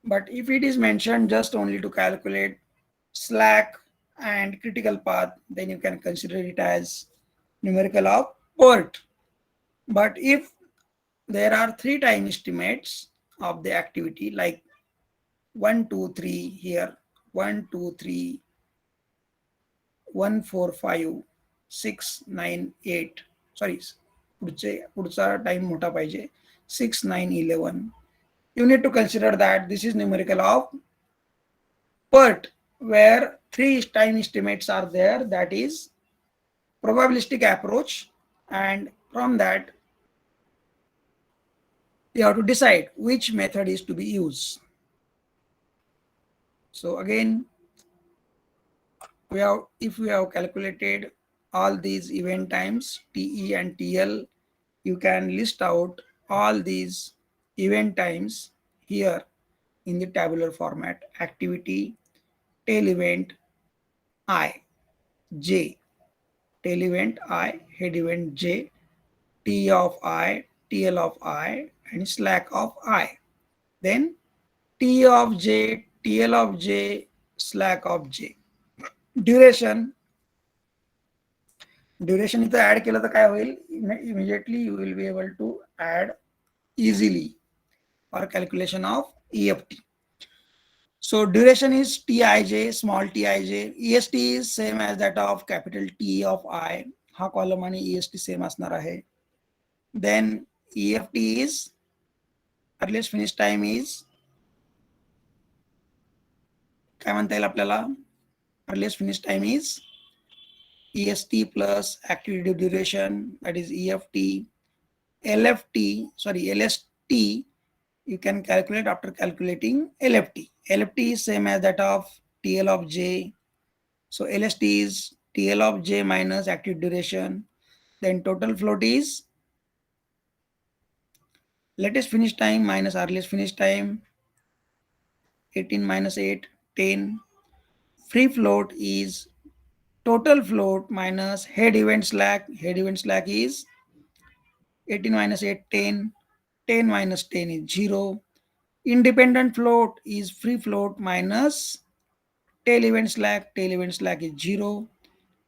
S2: But if it is mentioned just only to calculate slack and critical path, then you can consider it as numerical of PERT. But if there are 3 time estimates of the activity, like 1, 2, 3 here, 1, 2, 3, 1, 4, 5, 6, 9, 8. Sorry, पुढचा time मोठा पाहिजे. 6, 9, 11. You need to consider that this is numerical of PERT, where 3 time estimates are there. That is probabilistic approach, and from that you have to decide which method is to be used. So again, if we have calculated all these event times, TE and TL, you can list out all these event times here in the tabular format. Activity, tail event I, J, tail event I, head event J, T of I, TL of I, and slack of I. Then T of J, TL of J, slack of J. Duration इथं add केलं तर काय होईल, immediately you will be able to add easily for calculation of EFT. So duration is Tij, small tij. EST is same as that of capital T of I. हा column आणि EST same असणार आहे. Then EFT is earliest finish time is काय म्हणता येईल आपल्याला, earliest finish time is EST plus activity duration, that is EFT. LST you can calculate after calculating LFT. LFT is same as that of TL of J. So LST is TL of J minus active duration. Then total float is latest finish time minus earliest finish time. 18 minus 8, 10. Free float is total float minus head event slack. Head event slack is 18 minus 8, 10. 10 minus 10 is 0. Independent float is free float minus tail event slack. Tail event slack is 0.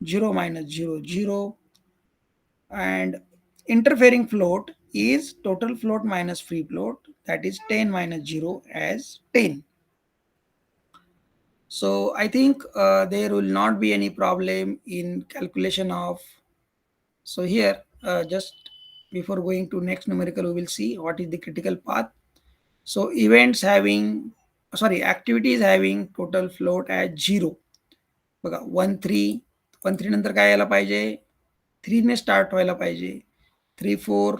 S2: 0 minus 0, 0. And interfering float is total float minus free float. That is 10 minus 0 as 10. So I think there will not be any problem in calculation of. So here, just before going to next numerical, we will see what is the critical path. So activities having total float at 0. बघा 1, 3, 1, 3 नंतर काय यायला पाहिजे, 3 ने start व्हायला पाहिजे. 3, 4,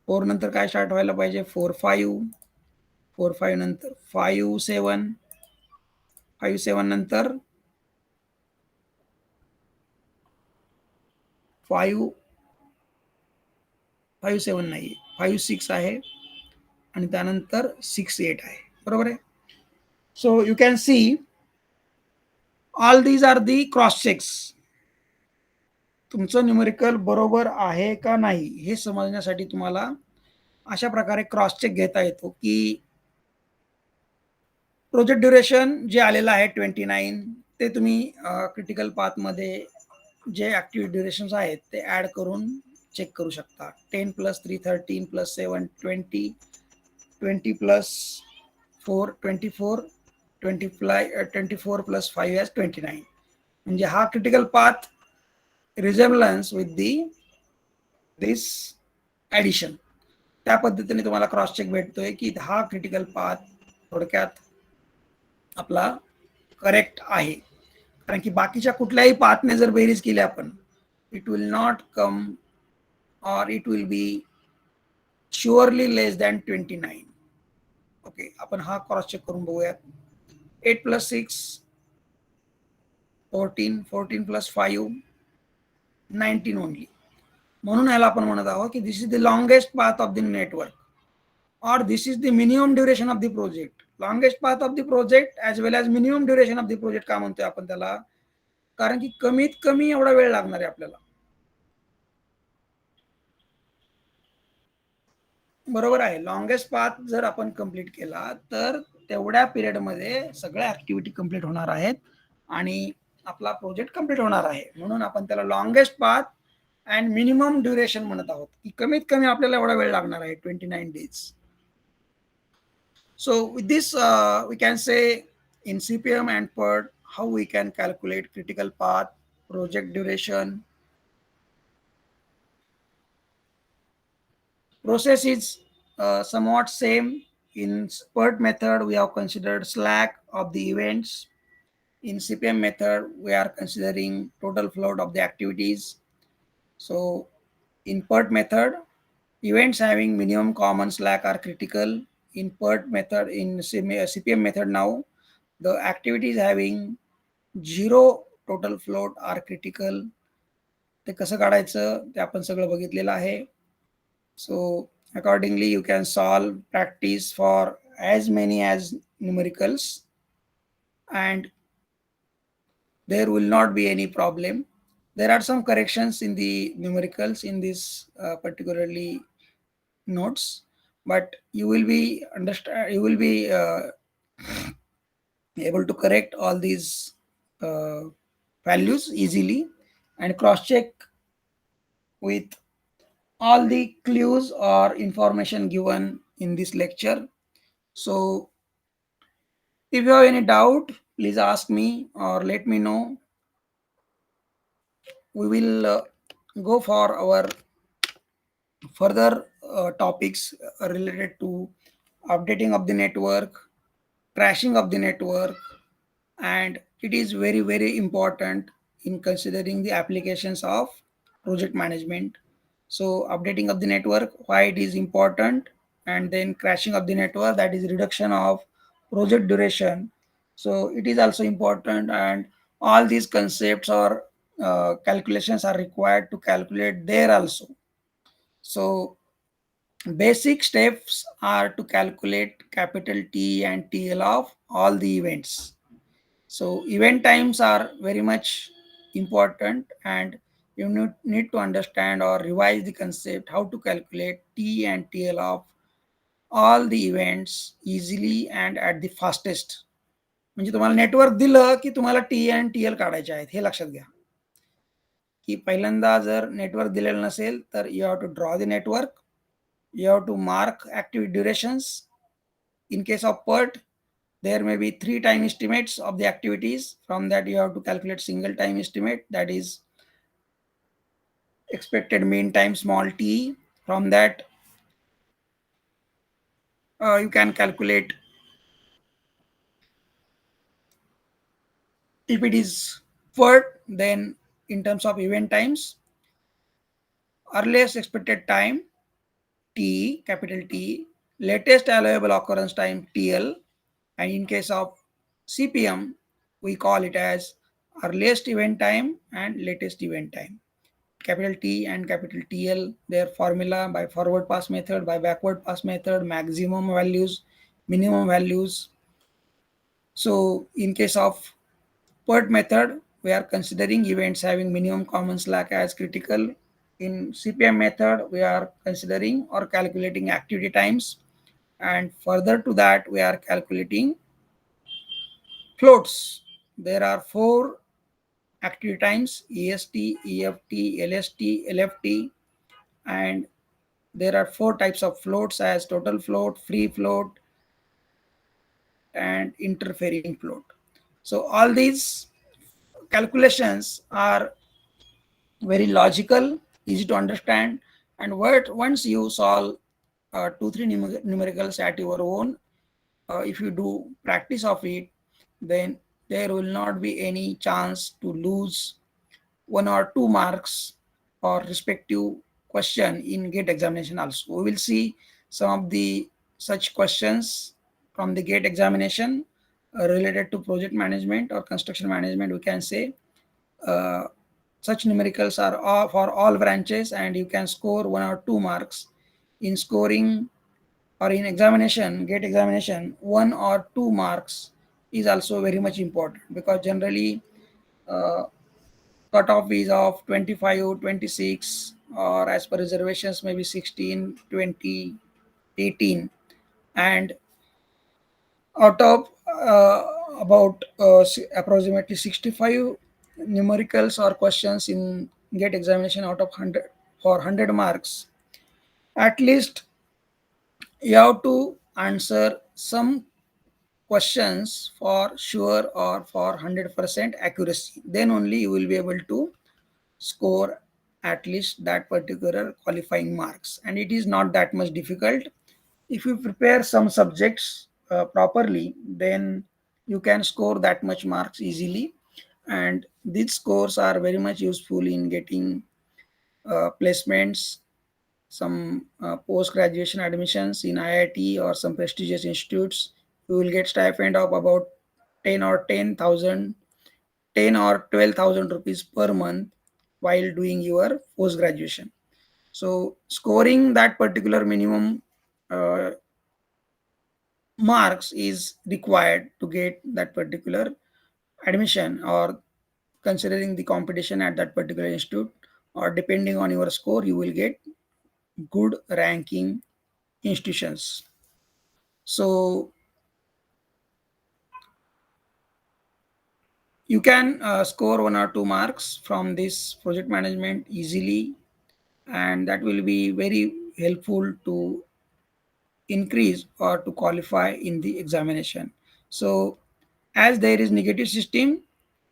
S2: 4 नंतर काय स्टार्ट व्हायला पाहिजे, 4, 5, 4, 5 नंतर 5, 7, 5, 7 नंतर 5, 5, 7 नाही, 5, 6 आहे आणि त्यानंतर 6, 8 आहे. बरोबर आहे. So you can see all these are the cross checks. तुमचं न्यूमेरिकल बरोबर आहे का नाही हे समजण्यासाठी तुम्हाला अशा प्रकारे क्रॉस चेक घेता येतो की प्रोजेक्ट ड्युरेशन जे आलेलं आहे 29, ते तुम्ही क्रिटिकल पाथमध्ये जे ऍक्टिव्हिटी ड्युरेशन्स आहेत ते ऍड करून चेक करू शकता. 10 + 3 13 + 7 20, 20 + 4 24, 24 + 5 as 29. म्हणजे हा critical path resemblance with this addition. त्या पद्धतीने तुम्हाला क्रॉस चेक भेटतोय की हा क्रिटिकल पाथ थोडक्यात आपला करेक्ट आहे. कारण की बाकीच्या कुठल्याही पाथने जर बेरीज केली आपण, it will not come or it will be surely less than 29. Okay, आपण हा क्रॉस चेक करून बघूयात. 8 + 6 14, 14 + 5 19 ओनली. म्हणून याला आपण म्हणत आहोत की this is the longest path of the network, or this is the minimum duration of the project. Longest path of the project as well as minimum duration of the project का म्हणतोय आपण त्याला, कारण की कमीत कमी एवढा वेळ लागणार आहे आपल्याला. बरोबर आहे. लॉंगेस्ट पाथ जर आपण कंप्लीट केला तर तेवढ्या पिरियडमध्ये सगळ्या ऍक्टिव्हिटी कंप्लीट होणार आहेत आणि आपला प्रोजेक्ट कंप्लीट होणार आहे. म्हणून आपण त्याला longest path and minimum duration म्हणत आहोत की कमीत कमी आपल्याला एवढा वेळ लागणार आहे, 29 days. So with this, we can say in CPM and PERT how we can calculate critical path, project duration. Process is somewhat same. In PERT method, we have considered slack of the events. In CPM method, we are considering total float of the activities. So in PERT method, events having minimum common slack are critical. In PERT method, in CPM method now, the activities having zero total float are critical. ते कसं काढायचं ते आपण सगळं बघितलेलं आहे. So accordingly, you can solve practice for as many as numericals and there will not be any problem. There are some corrections in the numericals in this particularly notes, but you will be able to correct all these values easily and cross check with all the clues or information given in this lecture. So if you have any doubt, please ask me or let me know. We will go for our further topics related to updating of the network, crashing of the network, and it is very, very important in considering the applications of project management. So updating of the network, why it is important, and then crashing of the network, that is reduction of project duration. So it is also important, and all these concepts or calculations are required to calculate there also. So basic steps are to calculate capital T and TL of all the events. So event times are very much important and you need to understand or revise the concept how to calculate T and TL of all the events easily and at the fastest. म्हणजे तुम्हाला network दिलं की तुम्हाला T आणि T L काढायचे आहेत हे लक्षात घ्या की पहिल्यांदा जर नेटवर्क दिलेलं नसेल तर you have to draw the network, you have to mark activity durations. In case of PERT, there may be 3 time estimates of the activities. From that, you have to calculate single time estimate, that is expected mean time small t. From that, you can calculate if it is PERT, then in terms of event times, earliest expected time T, capital T, latest allowable occurrence time TL, and in case of CPM, we call it as earliest event time and latest event time. Capital T and capital TL, their formula by forward pass method, by backward pass method, maximum values, minimum values. So in case of PERT method, we are considering events having minimum common slack as critical. In CPM method, we are considering or calculating activity times. And further to that, we are calculating floats. There are 4 activity times: EST, EFT, LST, LFT, and there are 4 types of floats as total float, free float, and interfering float. So all these calculations are very logical, easy to understand, and once you solve 2-3 numericals at your own, if you do practice of it, then there will not be any chance to lose 1 or 2 marks or respective question in GATE examination also. We will see some of the such questions from the GATE examination related to project management or construction management, we can say such numericals are all for all branches, and you can score 1 or 2 marks in scoring, or in examination, GATE examination. 1 or 2 marks is also very much important, because generally uh, cutoff is of 25, 26, or as per reservations maybe 16, 20, 18, and out of about approximately 65 numericals or questions in GATE examination out of 100, for 100 marks, at least you have to answer some questions for sure or for 100% accuracy. Then only you will be able to score at least that particular qualifying marks. And it is not that much difficult. If you prepare some subjects properly, then you can score that much marks easily. And these scores are very much useful in getting placements, some post-graduation admissions in IIT or some prestigious institutes. You will get stipend of about 10 or 10,000, 10 or 12,000 rupees per month while doing your post-graduation. So scoring that particular minimum uh, marks is required to get that particular admission, or considering the competition at that particular institute, or depending on your score, you will get good ranking institutions. So you can score 1 or 2 marks from this project management easily, and that will be very helpful to increase or to qualify in the examination. So as there is negative system,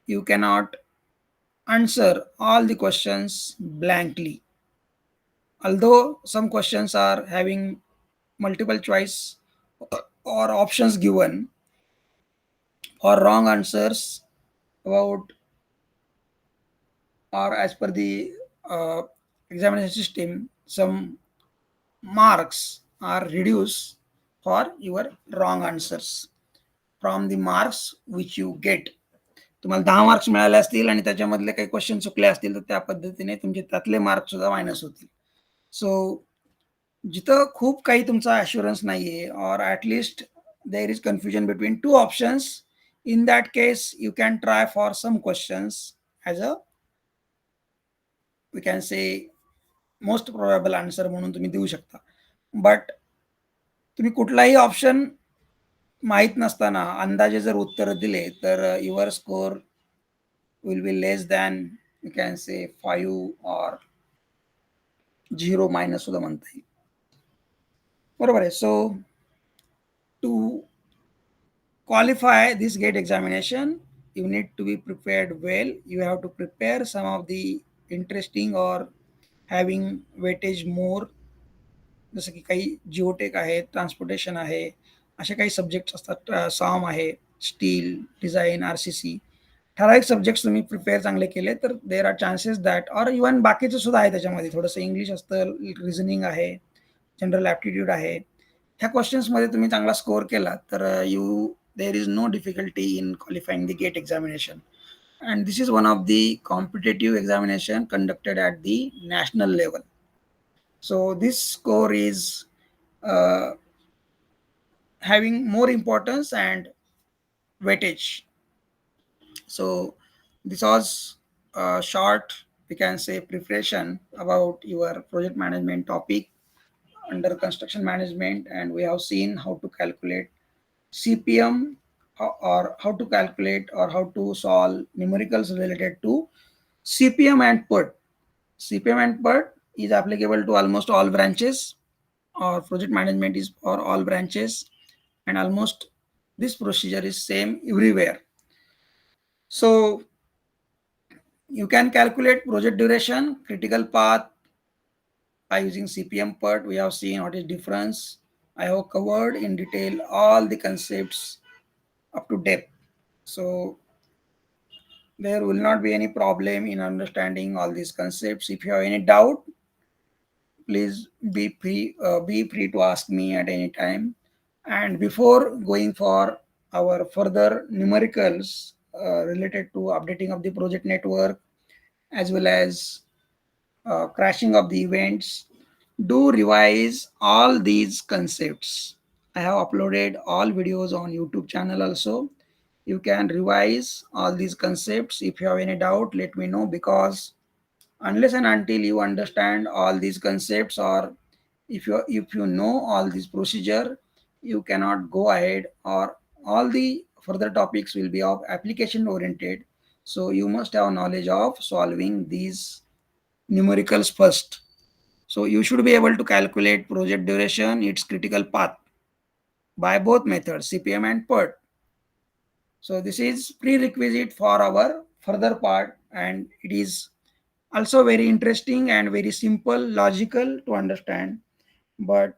S2: you cannot answer all the questions blankly. Although some questions are having multiple choice or options given, or wrong answers about, or as per the uh, examination system, some marks are reduced for your wrong answers from the marks which you get. तुम्हाला 10 marks मिळाले असतील आणि त्याच्यामधले काही question चुकले असतील, तर त्या पद्धतीने तुमचे त्यातले मार्क्स सुद्धा मायनस होतील. सो जिथं खूप काही तुमचा ॲश्युरन्स नाहीये, or at least there is confusion between two options, in that case you can try for some questions as a, we can say, most probable answer म्हणून तुम्ही देऊ शकता. बट तुम्ही कुठलाही ऑप्शन माहीत नसताना अंदाजे जर उत्तर दिले, तर your score will be less than, you can say 5 और 0 मायनस सुद्धा म्हणता येईल. बरोबर आहे. सो to qualify this GATE examination, you need to be prepared well. You have to prepare some of the interesting or having weightage more, जसं की काही geotech आहे, ट्रान्सपोर्टेशन आहे, असे काही सब्जेक्ट्स असतात, सॉम आहे, स्टील, डिझाईन, RCC. ठराविक सब्जेक्ट्स तुम्ही प्रिपेअर चांगले केले तर देर आर चान्सेस दॅट, और इवन बाकीचं सुद्धा आहे त्याच्यामध्ये, थोडंसं इंग्लिश असतं, रिझनिंग आहे, जनरल ॲप्टिट्यूड आहे. ह्या क्वेश्चन्समध्ये तुम्ही चांगला स्कोर केला तर there is no difficulty in qualifying the GATE examination. And this is one of the competitive examination conducted at the national level. So this score is having more importance and weightage. So this was a short, we can say, preparation about your project management topic under construction management, and we have seen how to calculate CPM, or how to calculate or how to solve numericals related to CPM and PERT. CPM and PERT is applicable to almost all branches, or project management is for all branches, and almost this procedure is same everywhere. So you can calculate project duration, critical path by using CPM PERT. We have seen what is difference. I have covered in detail all the concepts up to depth. So there will not be any problem in understanding all these concepts. If you have any doubt, please be free to ask me at any time. And before going for our further numericals related to updating of the project network as well as crashing of the events, do revise all these concepts. I have uploaded all videos on YouTube channel also. You can revise all these concepts. If you have any doubt, let me know, because unless and until you understand all these concepts, or if you know all this procedure, you cannot go ahead, or all the further topics will be of application oriented. So you must have knowledge of solving these numericals first. So you should be able to calculate project duration, its critical path by both methods, CPM and PERT. So this is prerequisite for our further part, and it is also very interesting and very simple, logical to understand. But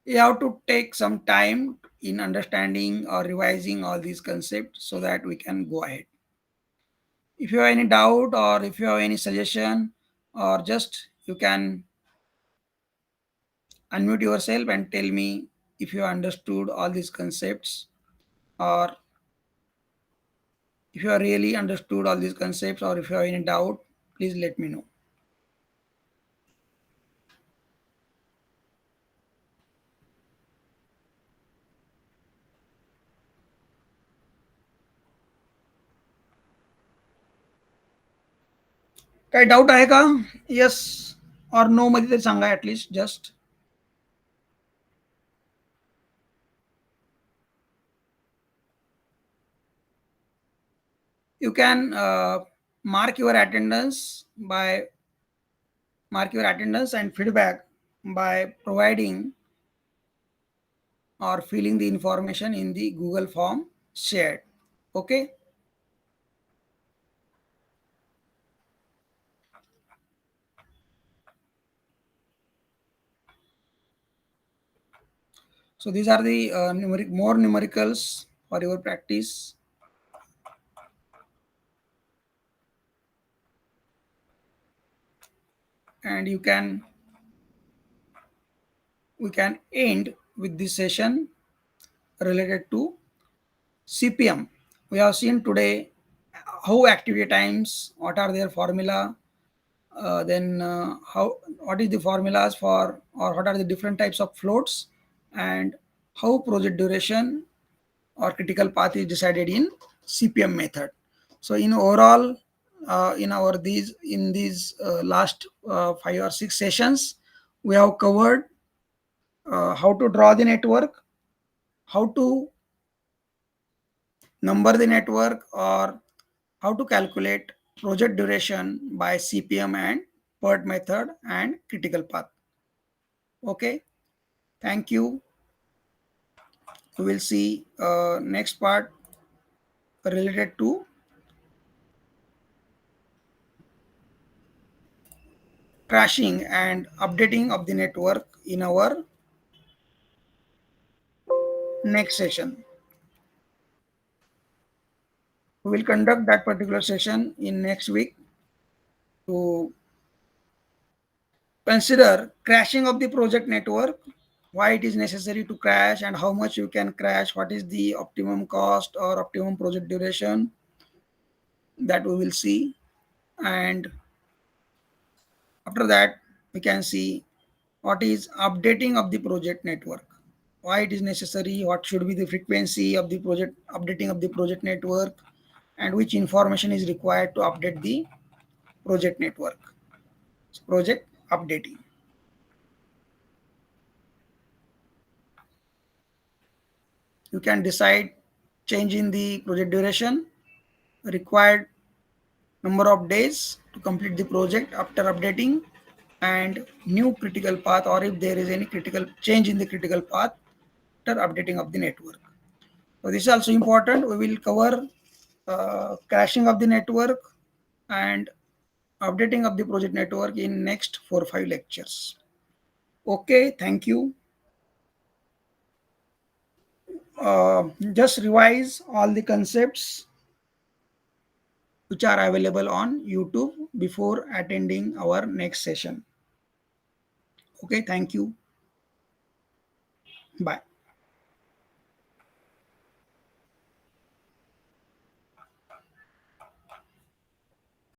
S2: you have to take some time in understanding or revising all these concepts so that we can go ahead. If you have any doubt or if you have any suggestion, or just you can unmute yourself and tell me if you understood all these concepts, or if you are really understood all these concepts, or if you have any doubt, please let me know. काही doubt आहे का? Yes और no मध्ये तरी सांगा at least just. You can mark your attendance and feedback by providing or filling the information in the Google form shared. Okay. So these are the more numericals for your practice. And we can end with this session related to CPM. We have seen today how activity times, what are their formula, then what is the formulas for, or what are the different types of floats, and how project duration or critical path is decided in CPM method. So in overall, in these last 5 or 6 sessions, we have covered how to draw the network, how to number the network, or how to calculate project duration by CPM and PERT method and critical path. Okay, thank you. We will see next part related to crashing and updating of the network in our next session. We will conduct that particular session in next week to consider crashing of the project network, why it is necessary to crash and how much you can crash, what is the optimum cost or optimum project duration, that we will see. And after that, we can see what is updating of the project network, why it is necessary, what should be the frequency of the project updating of the project network, and which information is required to update the project network. So project updating. You can decide change in the project duration, required number of days to complete the project after updating, and new critical path, or if there is any critical change in the critical path after updating of the network. So this is also important. We will cover crashing of the network and updating of the project network in next 4 or 5 lectures. Okay, thank you. Just revise all the concepts which are available on YouTube before attending our next session. Okay, thank you. Bye.